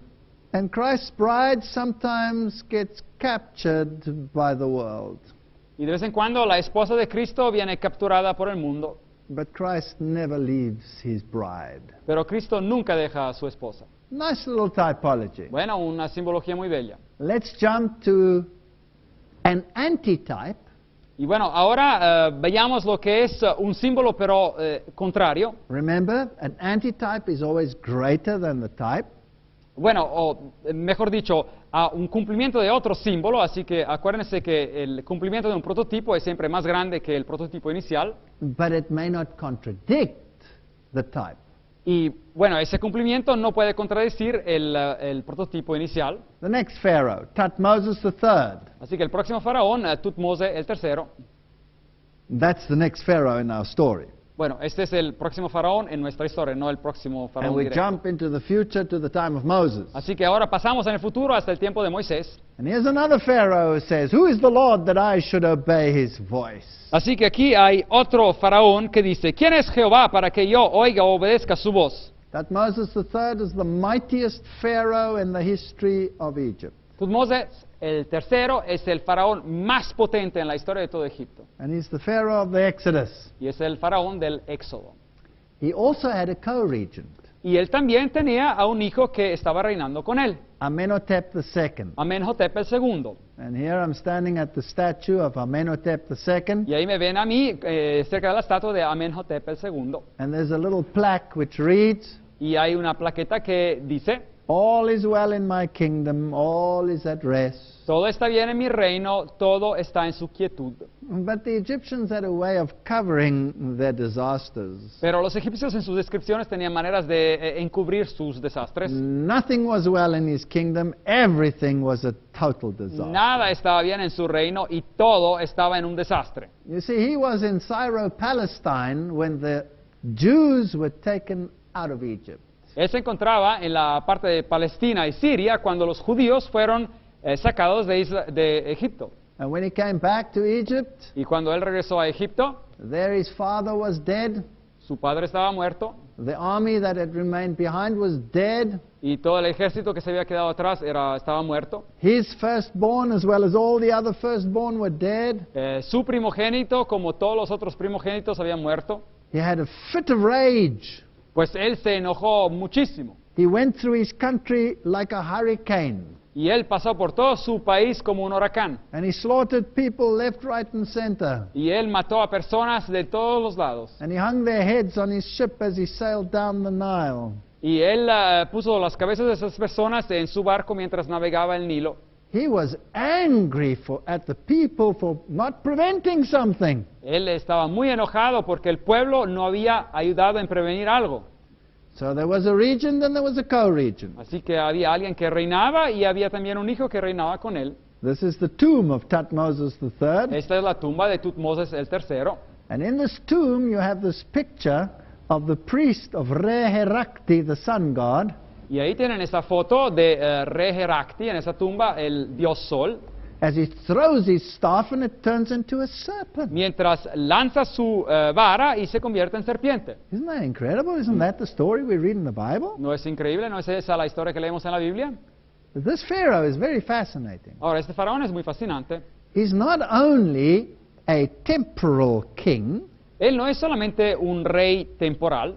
And Christ's bride sometimes gets captured by the world. Y de vez en cuando la esposa de Cristo viene capturada por el mundo. But Christ never leaves his bride. Pero Cristo nunca deja a su esposa. Nice little typology. Bueno, una simbología muy bella. Let's jump to an antitype Y bueno, ahora veamos lo que es un símbolo pero contrario. Remember, an antitype is always greater than the type. Bueno, o mejor dicho, a un cumplimiento de otro símbolo, así que acuérdense que el cumplimiento de un prototipo es siempre más grande que el prototipo inicial. But it may not contradict the type. Y bueno, ese cumplimiento no puede contradecir el prototipo inicial. The next Pharaoh, Thutmose III. Así que el próximo faraón, Tutmose el tercero. That's the next Pharaoh in our story. Bueno, este es el próximo faraón en nuestra historia, no el próximo And faraón we directo. jump into the future to the time of Moses. Así que ahora pasamos en el futuro hasta el tiempo de Moisés. And here's another Pharaoh who says, "Who is the Lord that I should obey his voice?" Así que aquí hay otro faraón que dice, ¿quién es Jehová para que yo oiga o obedezca su voz? Thutmose III is the mightiest Pharaoh in the history of Egypt. Tutmose el tercero es el faraón más potente en la historia de todo Egipto. And he's the Pharaoh of the Exodus. Y es el faraón del Éxodo. He also had a co-regent, Y él también tenía a un hijo que estaba reinando con él, Amenhotep II. Amenhotep el segundo. And here I'm standing at the statue of Amenhotep II. Y ahí me ven a mí cerca de la estatua de Amenhotep el segundo. And there's a little plaque which reads, Y hay una plaqueta que dice, "All is well in my kingdom, all is at rest." todo está bien en mi reino, todo está en su quietud. But the Egyptians had a way of covering their disasters. Pero los egipcios en sus descripciones tenían maneras de encubrir sus desastres. Nothing was well in his kingdom, everything was a total disaster. Nada estaba bien en su reino y todo estaba en un desastre. You see, he was in Syro-Palestine when the Jews were taken out of Egypt. Él se encontraba en la parte de Palestina y Siria cuando los judíos fueron sacados de Egipto. And when he came back to Egypt, Y cuando él regresó a Egipto, there his father was dead, su padre estaba muerto the army that had remained behind was dead, y todo el ejército que se había quedado atrás estaba muerto. his firstborn as well as all the other firstborn were dead. Su primogénito, como todos los otros primogénitos, habían muerto. He had a fit of rage. Pues él se enojó muchísimo. He went through his country like a hurricane. Y él pasó por todo su país como un huracán. And he slaughtered people left, right, and center. Y él mató a personas de todos los lados. And he hung their heads on his ship as he sailed down the Nile. Y él puso las cabezas de esas personas en su barco mientras navegaba el Nilo. He was angry at the people for not preventing something. Él estaba muy enojado porque el pueblo no había ayudado en prevenir algo. So there was a regent and there was a co-regent. Así que había alguien que reinaba y había también un hijo que reinaba con él. This is the tomb of Thutmose III. Esta es la tumba de Tutmosis el tercero. And in this tomb you have this picture of the priest of Re-Herakti, the sun god. Y ahí tienen esa foto de Re-Herakti en esa tumba, el dios sol, as he throws his staff and it turns into a serpent. mientras lanza su vara y se convierte en serpiente. Isn't that incredible? Isn't that the story we read in the Bible? ¿No es increíble? ¿No es esa la historia que leemos en la Biblia? This Pharaoh is very fascinating. Ahora, este faraón es muy fascinante. He's not only a temporal king, Él no es solamente un rey temporal,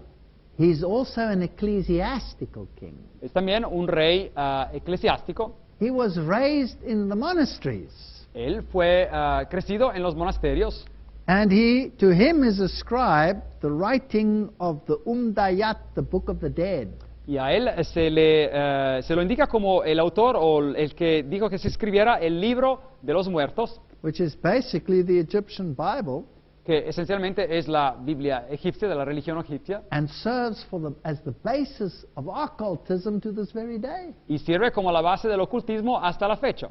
he's also an ecclesiastical king. es también un rey eclesiástico. He was raised in the monasteries, Él fue crecido en los monasterios and to him is ascribed the writing of the Umdayat, the Book of the Dead. y a él se lo indica como el autor o el que dijo que se escribiera el libro de los muertos, Which is basically the Egyptian Bible, que esencialmente es la Biblia egipcia, de la religión egipcia, and serves as the basis of occultism to this very day. y sirve como la base del ocultismo hasta la fecha.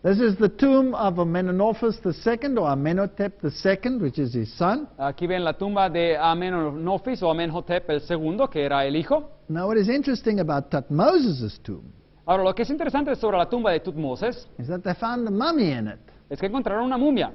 This is the tomb of Amenhotep II, or Amenhotep II, which is his son. Aquí ven la tumba de Amenofis o Amenhotep el segundo, que era el hijo. Now, what is interesting about Thutmose' tomb Ahora, lo que es interesante sobre la tumba de Tutmosis is that they found a mummy in it. es que encontraron una momia,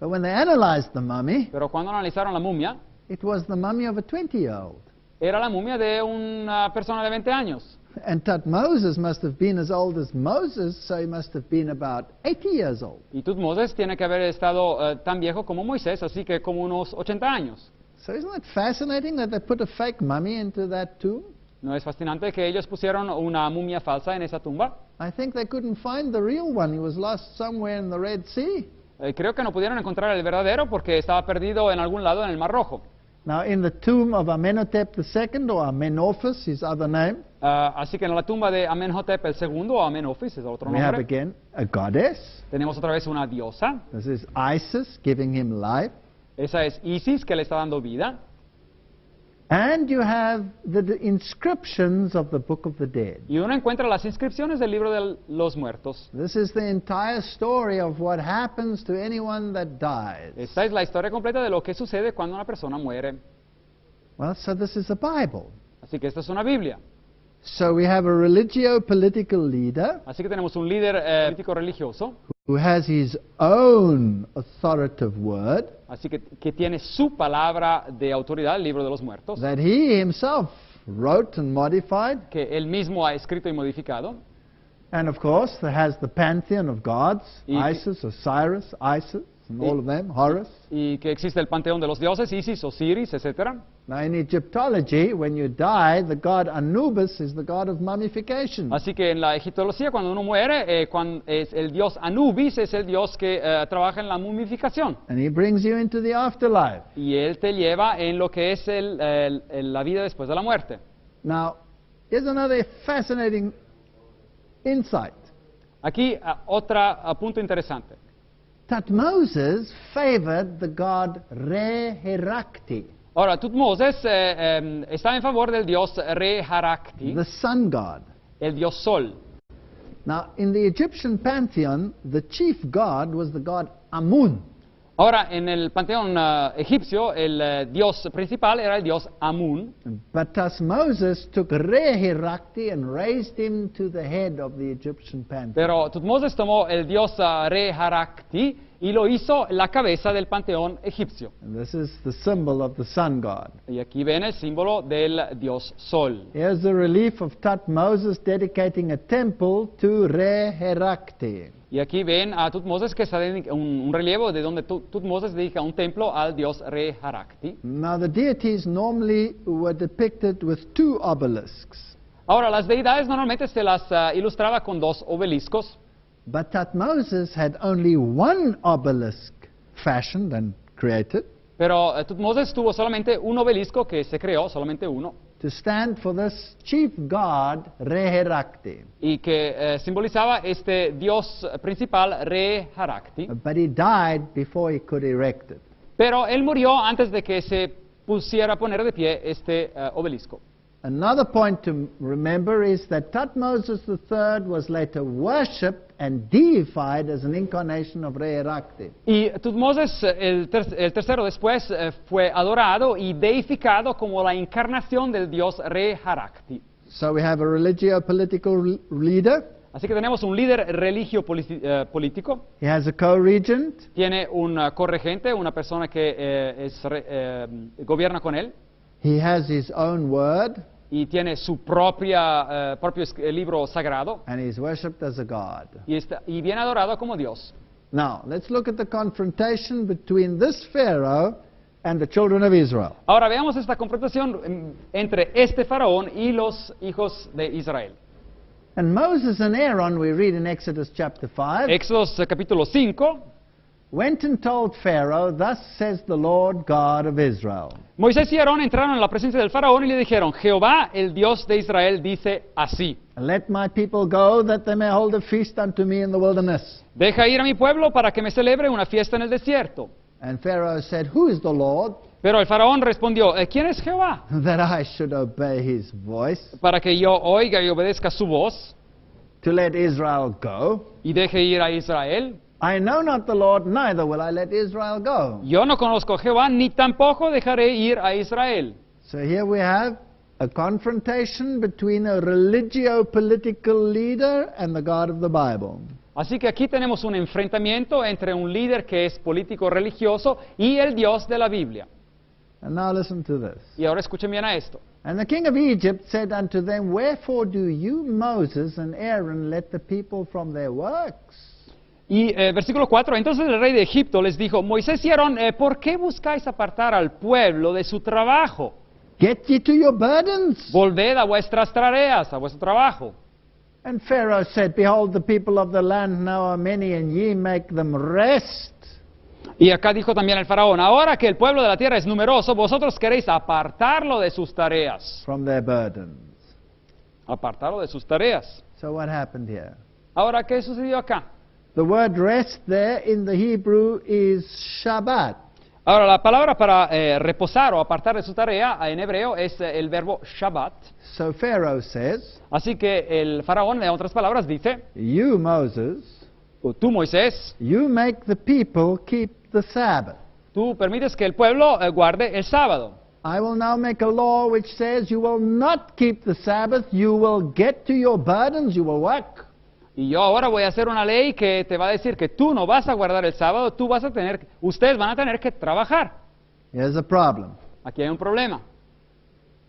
But when they analyzed the mummy, pero cuando analizaron la momia, it was the mummy of a 20-year-old. era la momia de una persona de 20 años. And Thutmose must have been as old as Moses, so he must have been about 80 years old. Y Tutmosis tiene que haber estado tan viejo como Moisés, así que como unos 80 años. So isn't that fascinating that they put a fake mummy into that tomb? ¿No es fascinante que ellos pusieron una momia falsa en esa tumba? I think they couldn't find the real one. He was lost somewhere in the Red Sea. Creo que no pudieron encontrar el verdadero porque estaba perdido en algún lado en el Mar Rojo. Now, in the tomb of Amenhotep II, or Amenophis, his other name, Así que en la tumba de Amenhotep II, o Amenophis es otro we have nombre, again a goddess. tenemos otra vez una diosa. This is Isis giving him life. Esa es Isis, que le está dando vida. And you have the inscriptions of the Book of the Dead. Y uno encuentra las inscripciones del libro de los muertos. This is the entire story of what happens to anyone that dies. Esta es la historia completa de lo que sucede cuando una persona muere. Well, so this is a Bible. Así que esta es una Biblia. So we have a religio-political leader Así que tenemos un líder político religioso, who has his own authoritative word así que tiene su palabra de autoridad, el libro de los muertos, that he himself wrote and modified. que él mismo ha escrito y modificado. And of course, there has the pantheon of gods, Y- Isis, Osiris, Isis, and all of them, Horus. Y que existe el panteón de los dioses, Isis, Osiris, etc. Now, in Egyptology, when you die, the god Anubis is the god of mummification. Así que en la egiptología, cuando uno muere, es el dios Anubis es el dios que trabaja en la mumificación. And he brings you into the afterlife. Y él te lleva en lo que es la vida después de la muerte. Now, here's another fascinating insight. Aquí otro punto interesante. Thutmoses favored the god Re-Herakti, Ahora, Tutmosis está en favor del dios Re-Harakti, the sun god. el dios Sol. Now, in the Egyptian pantheon, the chief god was the god Amun. Ahora, en el panteón egipcio, el dios principal era el dios Amun, But Thutmoses took Re-Herakti and raised him to the head of the Egyptian pantheon. pero Tutmosis tomó el dios Re-Harakti y lo hizo la cabeza del panteón egipcio. And this is the symbol of the sun god. Y aquí ven el símbolo del dios Sol. Here's the relief of Thutmoses dedicating a temple to Re-Herakti. Y aquí ven a Tutmosis que está un relieve de donde Tutmosis dedica un templo al dios Re-Harakti. Now, the deities normally were depicted with two obelisks. Ahora, las deidades normalmente se las ilustraba con dos obeliscos, But Thutmoses had only one obelisk fashioned and created pero Tutmosis tuvo solamente un obelisco que se creó, solamente uno, to stand for this chief god, Re-Herakti. y que simbolizaba este dios principal, Re-Harakti. But he died before he could erect it. Pero él murió antes de que se pusiera a poner de pie este obelisco. Another point to remember is that Thutmoses III was later worshipped and deified as an incarnation of Re-Herakti. Y Tutmosis, el tercero después, fue adorado y deificado como la encarnación del dios Re-Harakti. So we have a religio-political leader. Así que tenemos un líder político, He has a co-regent. tiene un corregente, una persona que gobierna con él, He has his own word, y tiene su propio libro sagrado, and he's worshipped as a god. y viene adorado como Dios. Now, let's look at the confrontation between this Pharaoh and the children of Israel. Ahora veamos esta confrontación entre este faraón y los hijos de Israel. And Moses and Aaron, we read in Exodus chapter 5, Éxodos capítulo 5, went and told Pharaoh, "Thus says the Lord God of Israel." Moisés y Aarón entraron en la presencia del faraón y le dijeron, Jehová, el Dios de Israel, dice así, Let my people go, that they may hold a feast unto me in the wilderness. deja ir a mi pueblo para que me celebre una fiesta en el desierto. And Pharaoh said, Who is the Lord, Pero el faraón respondió, ¿quién es Jehová? that I should obey his voice, Para que yo oiga y obedezca su voz to let Israel go? y deje ir a Israel. I know not the Lord, neither will I let Israel go. Yo no conozco a Jehová, ni tampoco dejaré ir a Israel. So here we have a confrontation between a religio-political leader and the God of the Bible. Así que aquí tenemos un enfrentamiento entre un líder que es político religioso y el Dios de la Biblia. And now listen to this. Y ahora escuchen bien a esto. And the king of Egypt said unto them, Wherefore do you, Moses and Aaron, let the people from their works? Y versículo 4, entonces el rey de Egipto les dijo, Moisés y Aarón, ¿por qué buscáis apartar al pueblo de su trabajo? Get ye to your burdens. Volved a vuestras tareas, a vuestro trabajo. And Pharaoh said, Behold, the people of the land now are many, and ye make them rest. Y acá dijo también el faraón, ahora que el pueblo de la tierra es numeroso, vosotros queréis apartarlo de sus tareas. From their burdens. Apartarlo de sus tareas. So what happened here? Ahora, ¿qué sucedió acá? The word rest there in the Hebrew is Shabbat. Ahora, la palabra para reposar o apartar de su tarea en hebreo es el verbo Shabbat. So Pharaoh says, Así que el faraón, en otras palabras, dice, You, Moses, o tú, Moisés, you make the people keep the Sabbath. tú permites que el pueblo guarde el sábado. I will now make a law which says you will not keep the Sabbath, you will get to your burdens, you will work. Y yo ahora voy a hacer una ley que te va a decir que tú no vas a guardar el sábado, ustedes van a tener que trabajar. Here's a problem. Aquí hay un problema.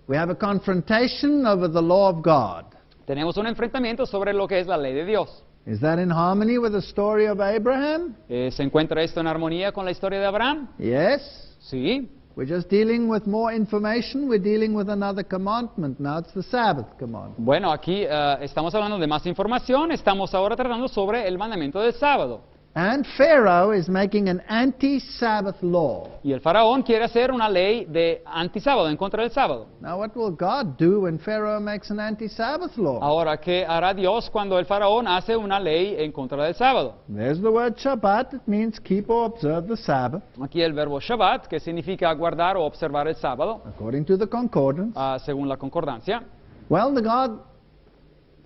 We have a confrontation over the law of God. Tenemos un enfrentamiento sobre lo que es la ley de Dios. Is that in harmony with the story of Abraham? ¿Se encuentra esto en armonía con la historia de Abraham? Yes. Sí. We're just dealing with more information. We're dealing with another commandment. Now it's the Sabbath commandment. Bueno, aquí estamos hablando de más información, estamos ahora tratando sobre el mandamiento del sábado. And Pharaoh is making an anti-Sabbath law. Y el faraón quiere hacer una ley de antisábado, en contra del sábado. Now what will God do when Pharaoh makes an anti-Sabbath law? Ahora, ¿qué hará Dios cuando el faraón hace una ley en contra del sábado? There's the word Shabbat. It means keep or observe the Sabbath, Aquí el verbo Shabbat, que significa guardar o observar el sábado, according to the concordance. según la concordancia. Well, the God's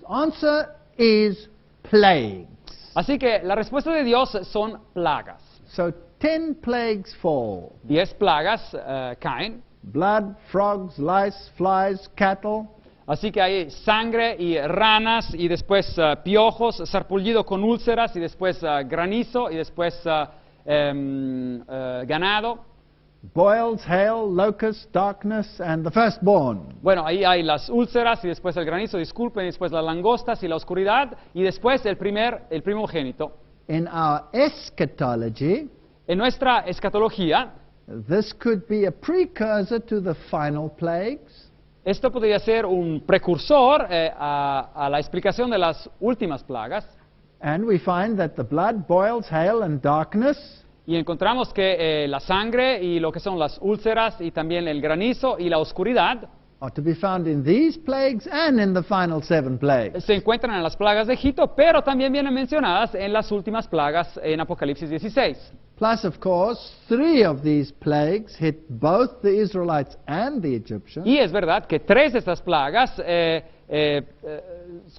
answer is plagues. Así que la respuesta de Dios son plagas. So 10 plagues fall. 10 plagas caen. Blood, frogs, lice, flies, cattle. Así que hay sangre y ranas, y después piojos, sarpullido con úlceras, y después granizo, y después ganado. Boils, hail, locusts, darkness, and the firstborn. Bueno, ahí hay las úlceras, y después el granizo, disculpen, y después las langostas y la oscuridad, y después el primogénito. In our eschatology, En nuestra escatología, this could be a precursor to the final plagues. esto podría ser un precursor a la explicación de las últimas plagas. And we find that the blood, boils, hail, and darkness Y encontramos que la sangre y lo que son las úlceras y también el granizo y la oscuridad are to be found in these plagues and in the final 7 plagues. se encuentran en las plagas de Egipto, pero también vienen mencionadas en las últimas plagas en Apocalipsis 16. Plus, of course, 3 of these plagues hit both the Israelites and the Egyptians. Y es verdad que 3 de estas plagas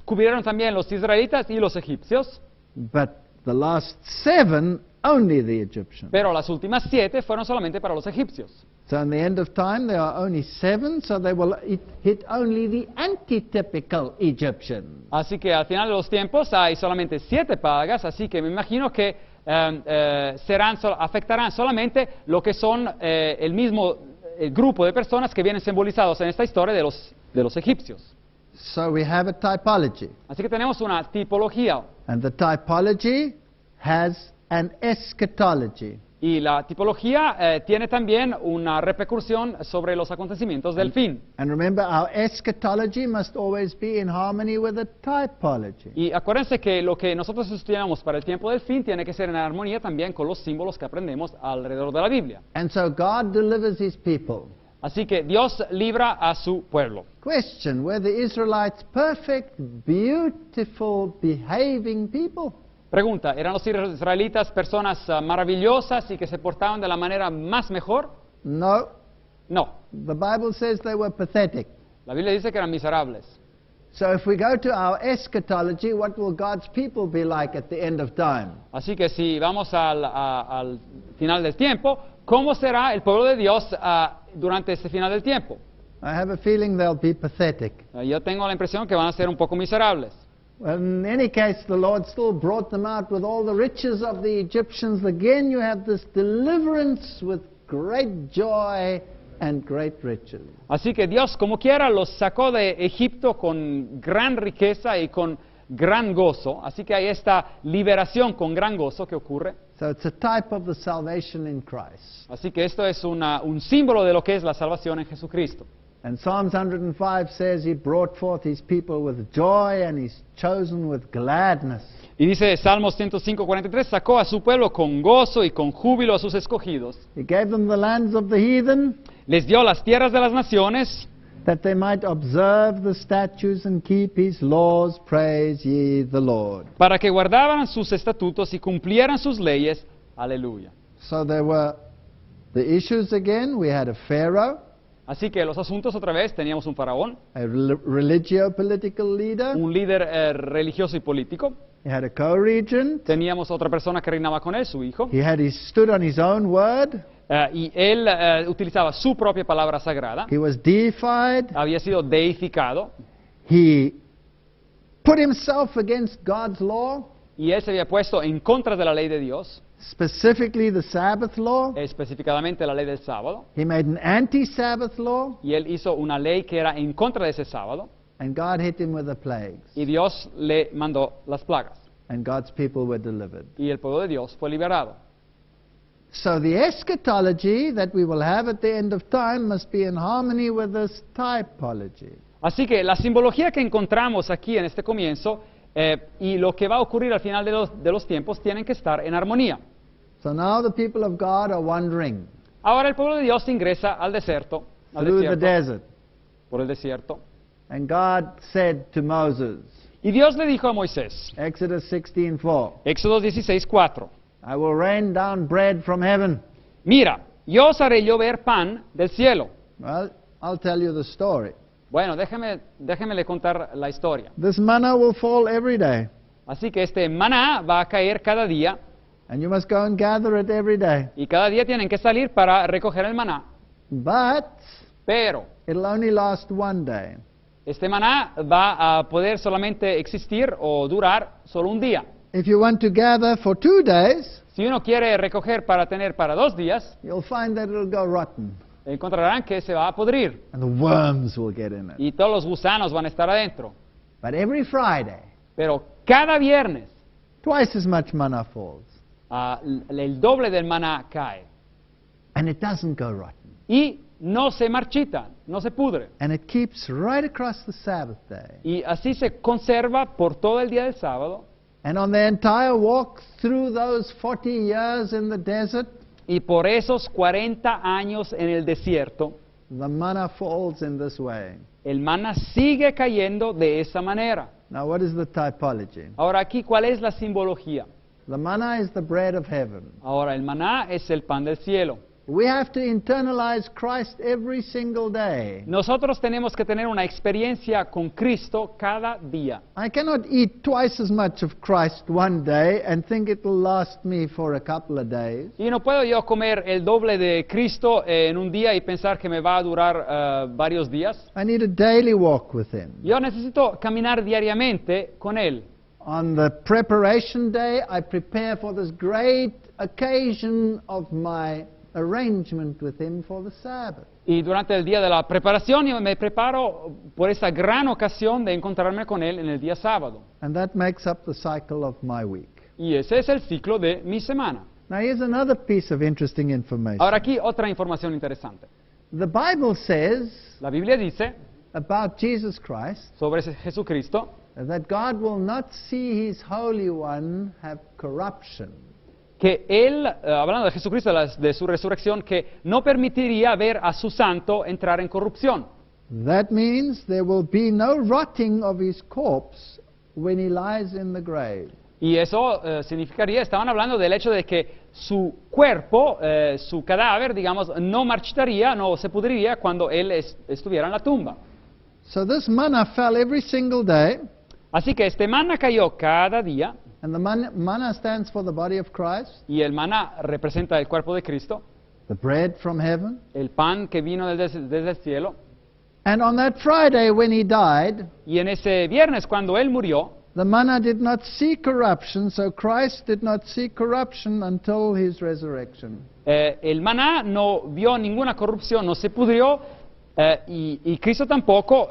cubrieron también los israelitas y los egipcios, But the last 7, only the Egyptians. pero las últimas 7 fueron solamente para los egipcios. So in the end of time, there are only 7, so they will hit only the antitypical Egyptians. Así que al final de los tiempos hay solamente 7 plagas, así que me imagino que afectarán solamente lo que son el mismo grupo de personas que vienen simbolizados en esta historia de los egipcios. So we have a typology. Así que tenemos una tipología, And the typology has an eschatology. y la tipología tiene también una repercusión sobre los acontecimientos del fin. And remember, our eschatology must always be in harmony with the typology. Y acuérdense que lo que nosotros estudiamos para el tiempo del fin tiene que ser en armonía también con los símbolos que aprendemos alrededor de la Biblia. And so God delivers his people. Así que Dios libra a su pueblo. Question, were the Israelites perfect, beautiful, behaving people? Pregunta, ¿eran los israelitas personas maravillosas y que se portaban de la manera más mejor? No. No, The Bible says they were pathetic. la Biblia dice que eran miserables. So if we go to our eschatology, what will God's people be like at the end of time? Así que si vamos al final del tiempo, ¿cómo será el pueblo de Dios durante este final del tiempo? I have a feeling they'll be pathetic. Yo tengo la impresión que van a ser un poco miserables. Well, in any case, the Lord still brought them out with all the riches of the Egyptians. Again, you have this deliverance with great joy and great riches. Así que Dios, como quiera, los sacó de Egipto con gran riqueza y con gran gozo. Así que hay esta liberación con gran gozo que ocurre. So it's a type of the salvation in Christ. Así que esto es un símbolo de lo que es la salvación en Jesucristo. And Psalms 105 says he brought forth his people with joy and he's chosen with gladness. Y dice Salmos 105:43, sacó a su pueblo con gozo y con júbilo a sus escogidos. He gave them the lands of the heathen, Les dio las tierras de las naciones, that they might observe the statutes and keep his laws. Praise ye the Lord. para que guardaran sus estatutos y cumplieran sus leyes. Aleluya. So there were the issues again. We had a Pharaoh, Así que los asuntos otra vez, teníamos un faraón, a religio-political leader. un líder religioso y político, He had a co-regent. teníamos otra persona que reinaba con él, su hijo, He stood on his own word. y él utilizaba su propia palabra sagrada, He was deified. había sido deificado, He put himself against God's law, y él se había puesto en contra de la ley de Dios, specifically the Sabbath law. específicamente la ley del sábado, He made an anti-Sabbath law, y él hizo una ley que era en contra de ese sábado, and God hit him with the plagues, y Dios le mandó las plagas, and God's people were delivered. y el pueblo de Dios fue liberado. So the eschatology that we will have at the end of time must be in harmony with this typology. Así que la simbología que encontramos aquí en este comienzo y lo que va a ocurrir al final de los tiempos tienen que estar en armonía. So now the people of God are wandering Ahora el pueblo de Dios ingresa al desierto, through the desert. por el desierto. And God said to Moses, Y Dios le dijo a Moisés, Exodus 16:4, Éxodo 16:4, I will rain down bread from heaven. mira, yo os haré llover pan del cielo. Well, I'll tell you the story. Bueno, déjeme contar la historia. This manna will fall every day, Así que este maná va a caer cada día, and you must go and gather it every day. y cada día tienen que salir para recoger el maná. But Pero it'll only last one day. este maná va a poder solamente existir o durar solo un día. If you want to gather for 2 days, Si uno quiere recoger para tener para 2 días, you'll find that it'll go rotten, encontrarán que se va a podrir and the worms will get in it. y todos los gusanos van a estar adentro. But every Friday, Pero cada viernes twice as much manna falls, el doble del maná cae and it doesn't go rotten. y no se marchita, no se pudre. And it keeps right across the Sabbath day. Y así se conserva por todo el día del sábado. And on the entire walk through those 40 years in the desert, Y por esos 40 años en el desierto, the manna falls in this way. el maná sigue cayendo de esa manera. Now, what is the typology? Ahora aquí, ¿cuál es la simbología? The manna is the bread of heaven. Ahora, el maná es el pan del cielo. We have to internalize Christ every single day. Nosotros tenemos que tener una experiencia con Cristo cada día. I cannot eat twice as much of Christ one day and think it will last me for a couple of days. Y no puedo yo comer el doble de Cristo en un día y pensar que me va a durar varios días. I need a daily walk with Him. Yo necesito caminar diariamente con Él. On the preparation day, I prepare for this great occasion of my arrangement with Him for the Sabbath. Y durante el día de la preparación yo me preparo por esa gran ocasión de encontrarme con Él en el día sábado. And that makes up the cycle of my week. Y ese es el ciclo de mi semana. Now, here's another piece of interesting information. Ahora aquí otra información interesante. The Bible says La Biblia dice about Jesus Christ sobre Jesucristo that God will not see His Holy One have corruption. que Él, hablando de Jesucristo, de su resurrección, que no permitiría ver a su santo entrar en corrupción. That means there will be no rotting of His corpse when He lies in the grave. Y eso significaría, estaban hablando del hecho de que su cuerpo, su cadáver, digamos, no marchitaría, no se pudriría cuando Él estuviera en la tumba. So this manna fell every single day, Así que este maná cayó cada día, and the manna stands for the body of Christ, y el maná representa el cuerpo de Cristo, the bread from heaven. el pan que vino desde el cielo. And on that Friday when He died, Y en ese viernes, cuando Él murió, the manna did not see corruption, so Christ did not see corruption until His resurrection. el maná no vio ninguna corrupción, no se pudrió, y Cristo tampoco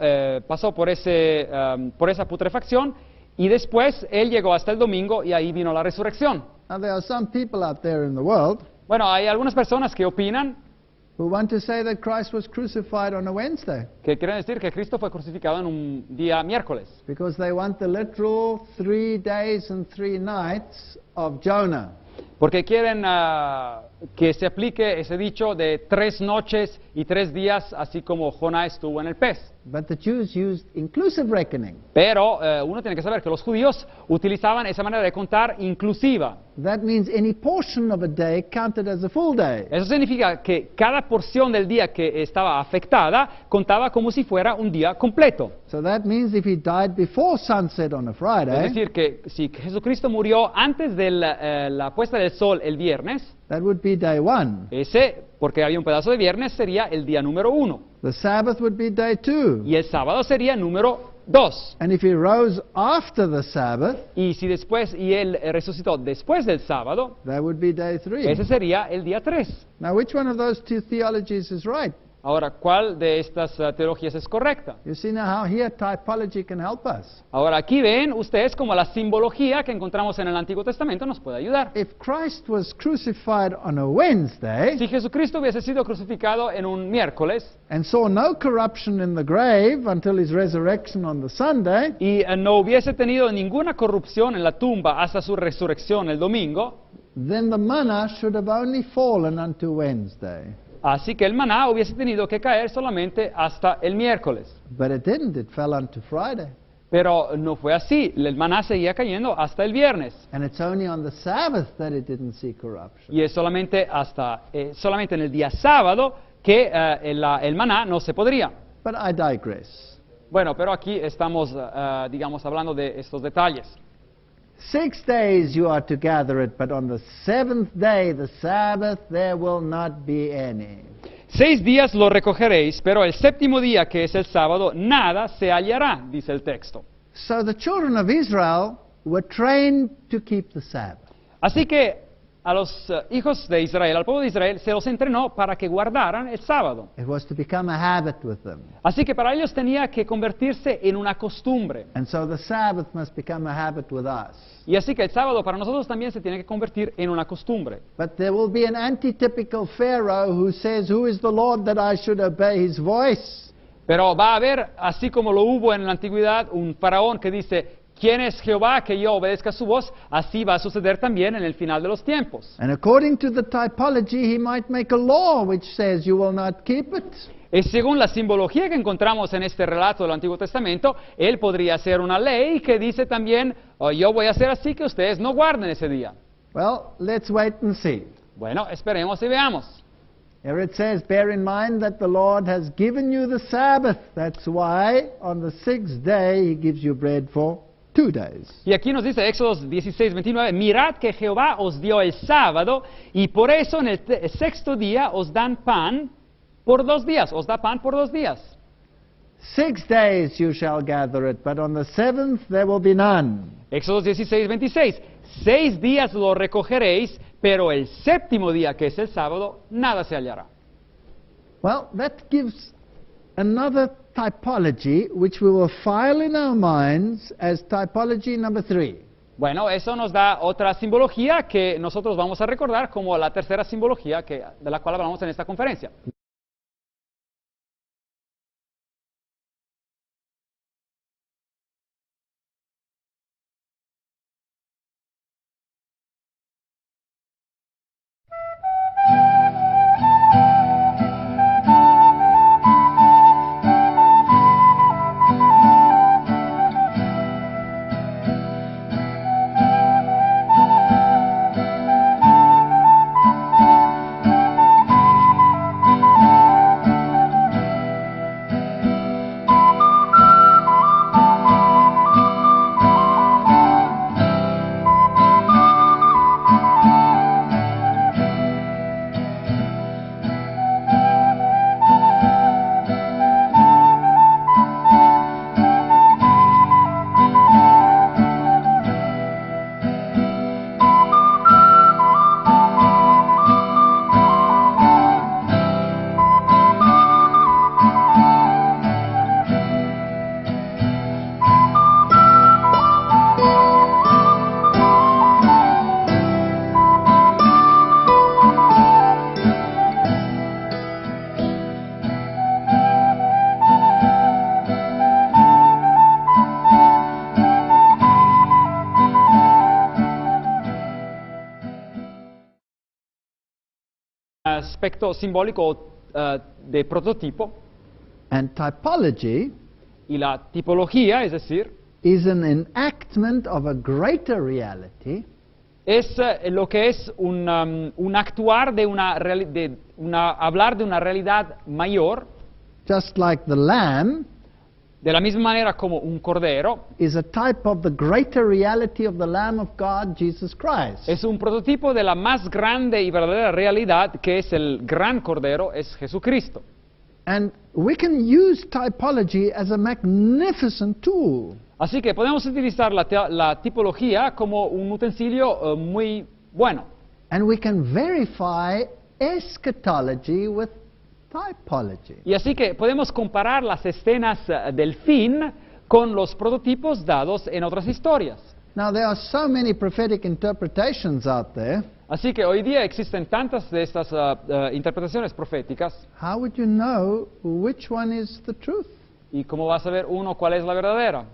pasó por esa putrefacción, y después Él llegó hasta el domingo y ahí vino la resurrección. Now there are some people out there in the world Bueno, hay algunas personas que opinan who want to say that Christ was crucified on a Wednesday, que quieren decir que Cristo fue crucificado en un día miércoles, because they want the literal 3 days and 3 nights of Jonah. porque quieren que se aplique ese dicho de 3 noches y 3 días, así como Jonás estuvo en el pez. But the Jews used inclusive reckoning. Pero uno tiene que saber que los judíos utilizaban esa manera de contar inclusiva. That means any portion of a day counted as a full day. Eso significa que cada porción del día que estaba afectada contaba como si fuera un día completo. So that means if he died before sunset on a Es Friday, decir, que si Jesucristo murió antes de la puesta del sol el viernes, that would be day 1. ese, porque había un pedazo de viernes, sería el día número 1. The Sabbath would be day 2. Y el sábado sería número 2. And if he rose after the Sabbath, Y si después, y él resucitó después del sábado, that would be day 3. ese sería el día 3. Now, which one of those two theologies is right? Ahora, ¿cuál de estas teologías es correcta? You see now how here typology can help us. Ahora, aquí ven ustedes como la simbología que encontramos en el Antiguo Testamento nos puede ayudar. If Christ was crucified on a Wednesday Si Jesucristo hubiese sido crucificado en un miércoles and saw no corruption in the grave until his resurrection on the Sunday, y no hubiese tenido ninguna corrupción en la tumba hasta su resurrección el domingo, then the manna should have only fallen unto Wednesday. así que el maná hubiese tenido que caer solamente hasta el miércoles. But it didn't, it fell unto Friday. Pero no fue así, el maná seguía cayendo hasta el viernes. And it's only on the Sabbath that it didn't see corruption. Y es solamente en el día sábado que el maná no se podría. But I digress. Bueno, pero aquí estamos, digamos, hablando de estos detalles. 6 days you are to gather it, but on the 7th day, the Sabbath, there will not be any. 6 días lo recogeréis, pero el séptimo día, que es el sábado, nada se hallará, dice el texto. So the children of Israel were trained to keep the Sabbath. Así que a los hijos de Israel, al pueblo de Israel, se los entrenó para que guardaran el sábado. It was to become a habit with them. Así que para ellos tenía que convertirse en una costumbre. And so the Sabbath must become a habit with us. Y así que el sábado para nosotros también se tiene que convertir en una costumbre. But there will be an antitypical Pharaoh who says, "Who is the Lord that I should obey his voice?" Pero va a haber, así como lo hubo en la antigüedad, un faraón que dice, ¿quién es Jehová que yo obedezca su voz? Así va a suceder también en el final de los tiempos. And according to the typology, he might make a law which says you will not keep it. Y según la simbología que encontramos en este relato del Antiguo Testamento, él podría hacer una ley que dice también, oh, yo voy a hacer así que ustedes no guarden ese día. Well, let's wait and see. Bueno, esperemos y veamos. Here it says, bear in mind that the Lord has given you the Sabbath. That's why on the 6th day he gives you bread for 2 days. Y aquí nos dice Éxodos 16, 29, mirad que Jehová os dio el sábado y por eso en el sexto día os dan pan por 2 días, os da pan por 2 días. 6 days you shall gather it, but on the 7th there will be none. Éxodos 16, 26, 6 días lo recogeréis, pero el séptimo día, que es el sábado, nada se hallará. Well, that gives another typology which we will file in our minds as typology number 3. Bueno, eso nos da otra simbología que nosotros vamos a recordar como la tercera simbología de la cual hablamos en esta conferencia. aspecto simbólico de prototipo. And typology Y la tipología, es decir, is an enactment of a greater reality es lo que es un actuar de hablar de una realidad mayor, just like the lamb de la misma manera como un cordero is a type of the greater reality of the Lamb of God, Jesus Christ. es un prototipo de la más grande y verdadera realidad que es el gran cordero, es Jesucristo. And we can use typology as a magnificent tool. Así que podemos utilizar la tipología como un utensilio muy bueno. And we can verify eschatology with typology. Y así que podemos comparar las escenas del fin con los prototipos dados en otras historias. Now, there are so many prophetic interpretations out there. Así que hoy día existen tantas de estas interpretaciones proféticas. How would you know which one is the truth? ¿Y cómo va a saber uno cuál es la verdadera?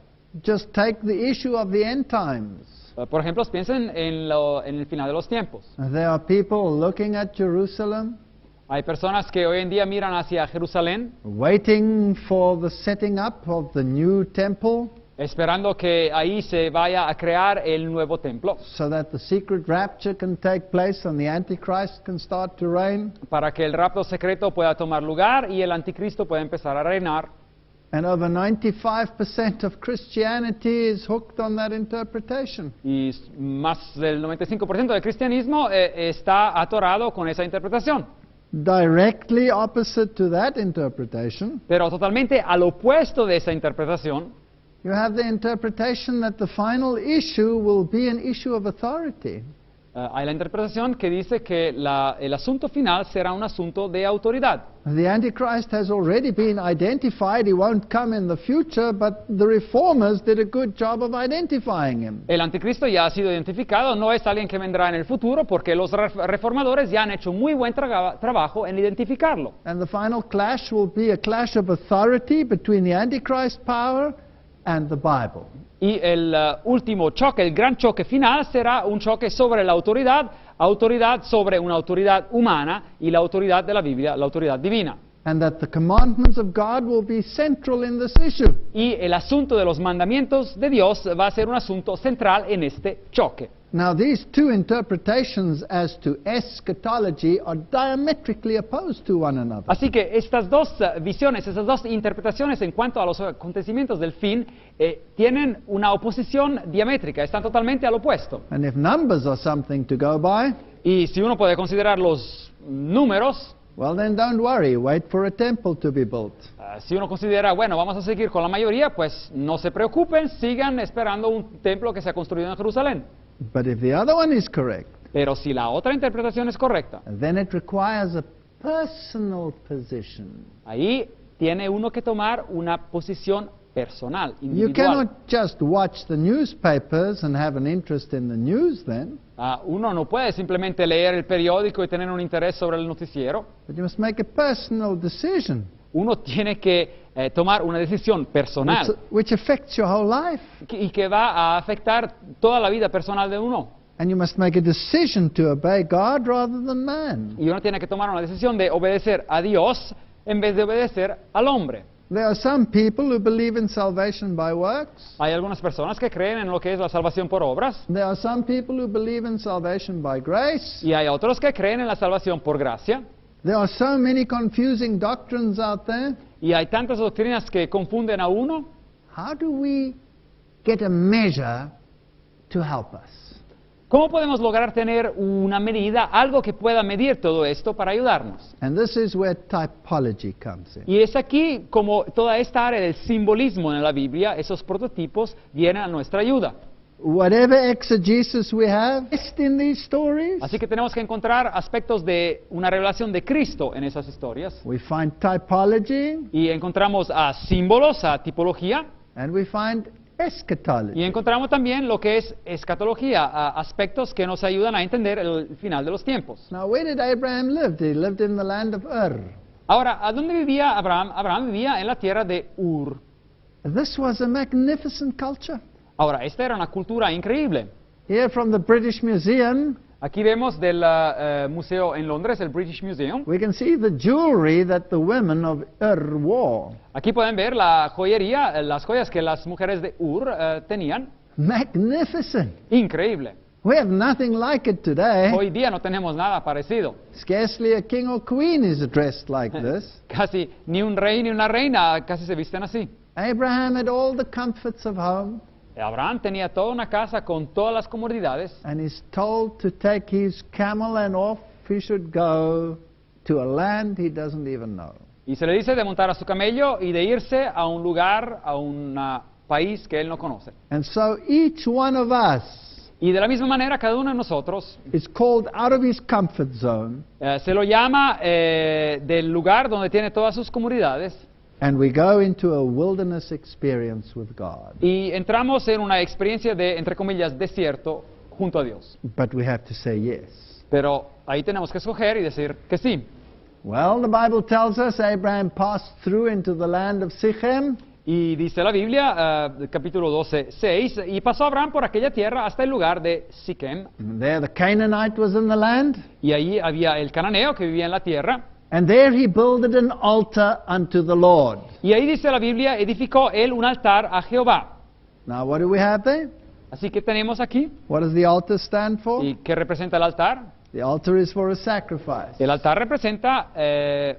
Just take the issue of the end times. Por ejemplo, piensen en el final de los tiempos. There are people looking at Jerusalem, Hay personas que hoy en día miran hacia Jerusalén, waiting for the setting up of the new temple, esperando que ahí se vaya a crear el nuevo templo, so that the secret rapture can take place and the Antichrist can start to reign. para que el rapto secreto pueda tomar lugar y el anticristo pueda empezar a reinar. And over 95% of Christianity is hooked on that interpretation. Y más del 95% del cristianismo está atorado con esa interpretación. Directly opposite to that interpretation, Pero totalmente al opuesto de esa interpretación, you have the interpretation that the final issue will be an issue of authority. hay la interpretación que dice que el asunto final será un asunto de autoridad. The Antichrist has already been identified. He won't come in the future, but the reformers did a good job of identifying him. El anticristo ya ha sido identificado, no es alguien que vendrá en el futuro, porque los reformadores ya han hecho muy buen trabajo en identificarlo. And the final clash will be a clash of authority between the Antichrist power and the Bible. Y el último choque, el gran choque final, será un choque sobre la autoridad sobre una autoridad humana y la autoridad de la Biblia, la autoridad divina. And that the commandments of God will be central in this issue. Y el asunto de los mandamientos de Dios va a ser un asunto central en este choque. Now, these two interpretations as to eschatology are diametrically opposed to one another. Así que estas dos visiones, estas dos interpretaciones en cuanto a los acontecimientos del fin, tienen una oposición diamétrica, están totalmente al opuesto. And if numbers are something to go by, Y si uno puede considerar los números, well, then don't worry. Wait for a temple to be built. si uno considera, bueno, vamos a seguir con la mayoría, pues no se preocupen, sigan esperando un templo que se ha construido en Jerusalén. But if the other one is correct, Pero si la otra interpretación es correcta, then it requires a personal position. ahí tiene uno que tomar una posición personal, You individual. cannot just watch the newspapers and have an interest in the news then, Uno no puede simplemente leer el periódico y tener un interés sobre el noticiero. but you must make a personal decision Uno tiene que tomar una decisión personal which affects your whole life. y que va a afectar toda la vida personal de uno. And you must make a decision to obey God rather than man. Y uno tiene que tomar una decisión de obedecer a Dios en vez de obedecer al hombre. There are some people who believe in salvation by works. Hay algunas personas que creen en lo que es la salvación por obras There are some people who believe in salvation by grace. y hay otros que creen en la salvación por gracia. There are so many confusing doctrines out there. Y hay tantas doctrinas que confunden a uno. How do we get a measure to help us? ¿Cómo podemos lograr tener una medida, algo que pueda medir todo esto para ayudarnos? And this is where typology comes in. Y es aquí como toda esta área del simbolismo en la Biblia, esos prototipos vienen a nuestra ayuda. Whatever exegesis we have in these stories, Así que tenemos que encontrar aspectos de una revelación de Cristo en esas historias. we find typology Y encontramos a símbolos, a tipología, and we find eschatology. y encontramos también lo que es escatología, a aspectos que nos ayudan a entender el final de los tiempos. Now, where did Abraham live? He lived in the land of Ur. Ahora, ¿a dónde vivía Abraham? Abraham vivía en la tierra de Ur. This was a magnificent culture. Ahora, esta era una cultura increíble. Here from the British Museum, Aquí vemos del museo en Londres, el British Museum. We can see the jewelry that the women of Ur wore. Aquí pueden ver la joyería, las joyas que las mujeres de Ur tenían. Magnificent. Increíble. We have nothing like it today. Hoy día no tenemos nada parecido. Scarcely a king or queen is dressed like this. Casi ni un rey ni una reina casi se visten así. Abraham had all the comforts of home, Abraham tenía toda una casa con todas las comodidades and he's told to take his camel and off he should go to a land he doesn't even know. y se le dice de montar a su camello y de irse a un lugar, a un país que él no conoce. And so each one of us Y de la misma manera cada uno de nosotros is called out of his comfort zone, se lo llama del lugar donde tiene todas sus comodidades and we go into a wilderness experience with God. y entramos en una experiencia de, entre comillas, desierto junto a Dios. But we have to say yes. Pero ahí tenemos que escoger y decir que sí. Well, the Bible tells us Abraham passed through into the land of Sichem, Y dice la Biblia, capítulo 12, 6, y pasó Abraham por aquella tierra hasta el lugar de Siquem, and there the Canaanite was in the land, y allí había el cananeo que vivía en la tierra, and there he builded an altar unto the Lord. y ahí dice la Biblia, edificó él un altar a Jehová. Now, what do we have there? Así que tenemos aquí, What does the altar stand for? ¿y qué representa el altar? The altar is for a sacrifice, El altar representa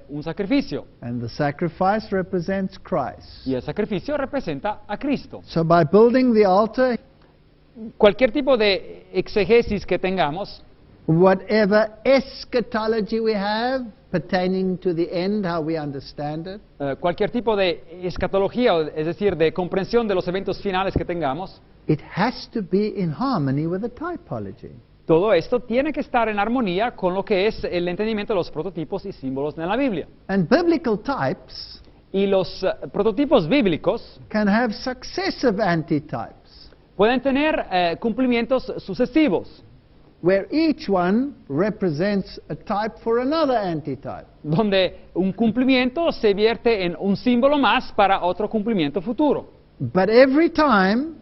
un sacrificio, and the sacrifice represents Christ. y el sacrificio representa a Cristo. So by building the altar, Cualquier tipo de exegesis que tengamos, whatever eschatology we have pertaining to the end, how we understand it, cualquier tipo de escatología, es decir, de comprensión de los eventos finales que tengamos, it has to be in harmony with the typology. todo esto tiene que estar en armonía con lo que es el entendimiento de los prototipos y símbolos de la Biblia. And biblical types Y los prototipos bíblicos can have successive antitypes, pueden tener cumplimientos sucesivos, where each one represents a type for another antitype. donde un cumplimiento se vierte en un símbolo más para otro cumplimiento futuro. But every time,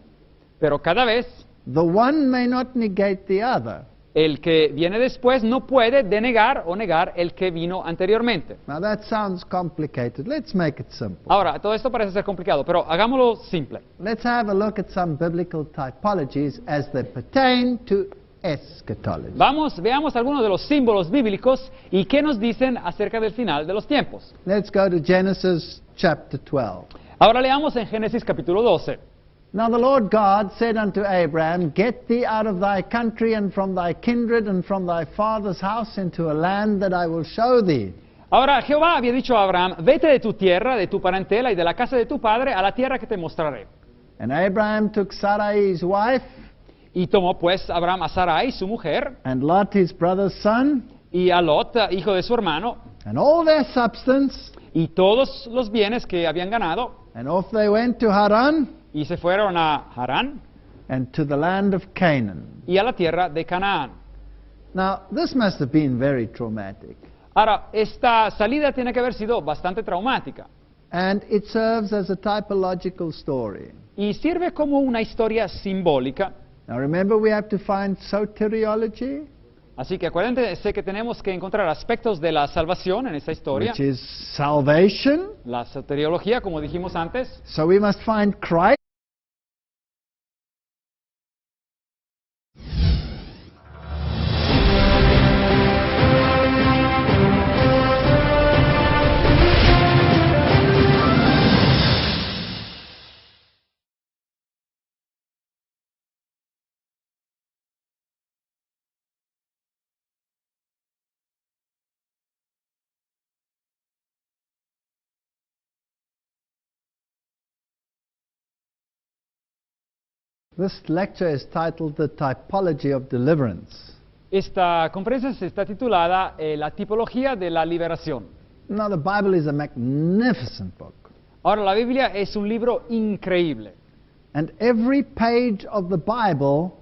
Pero cada vez, the one may not negate the other. el que viene después no puede denegar o negar el que vino anteriormente. Now that sounds complicated. Let's make it simple. Ahora, todo esto parece ser complicado, pero hagámoslo simple. Let's have a look at some biblical typologies as they pertain to eschatology. Veamos algunos de los símbolos bíblicos y qué nos dicen acerca del final de los tiempos. Let's go to Genesis chapter 12. Ahora leamos en Génesis capítulo 12. Now the Lord God said unto Abraham, Get thee out of thy country and from thy kindred and from thy father's house into a land that I will show thee. Ahora Jehová había dicho a Abraham, vete de tu tierra, de tu parentela y de la casa de tu padre a la tierra que te mostraré. And Abraham took Sarai his wife, Y tomó pues Abraham a Sarai, su mujer, and Lot his brother's son, y a Lot, hijo de su hermano, and all their substance, y todos los bienes que habían ganado, and off they went to Haran y se fueron a Harán and to the land of Canaan. y a la tierra de Canaán. Now, this must have been very traumatic, Ahora, esta salida tiene que haber sido bastante traumática, and it serves as a typological story. y sirve como una historia simbólica. Now, remember, we have to find soteriology, Así que acuérdense que tenemos que encontrar aspectos de la salvación en esta historia, which is salvation. la soteriología, como dijimos antes. So we must find Christ. This lecture is titled The Typology of Deliverance. Esta conferencia está titulada La tipología de la liberación. Now, the Bible is a magnificent book, Ahora, la Biblia es un libro increíble. and every page of the Bible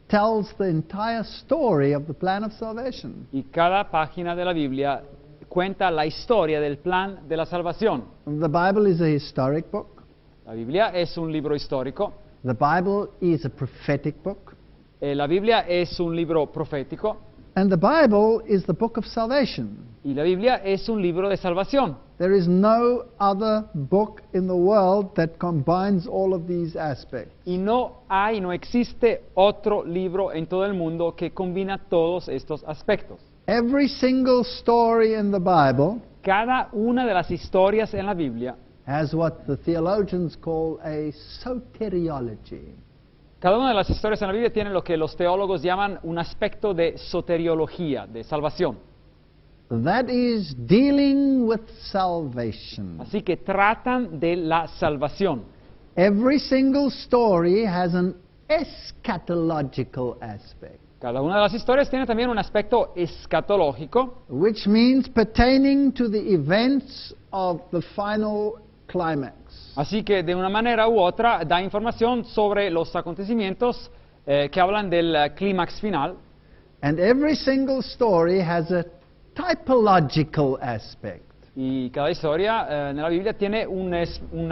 tells the entire story of the plan of salvation. Y cada página de la Biblia cuenta la historia del plan de la salvación. The Bible is a historic book. La Biblia es un libro histórico. The Bible is a prophetic book. La Biblia es un libro profético. And the Bible is the book of salvation. Y la Biblia es un libro de salvación. There is no other book in the world that combines all of these aspects. Y no existe otro libro en todo el mundo que combina todos estos aspectos. Every single story in the Bible Cada una de las historias en la Biblia, has what the theologians call a soteriology. cada una de las historias en la Biblia tiene lo que los teólogos llaman un aspecto de soteriología, de salvación. That is dealing with salvation. Así que tratan de la salvación. Every single story has an eschatological aspect, Cada una de las historias tiene también un aspecto escatológico, which means pertaining to the events of the final climax. así que de una manera u otra da información sobre los acontecimientos que hablan del clímax final. And every single story has a typological aspect. Y cada historia en la Biblia tiene un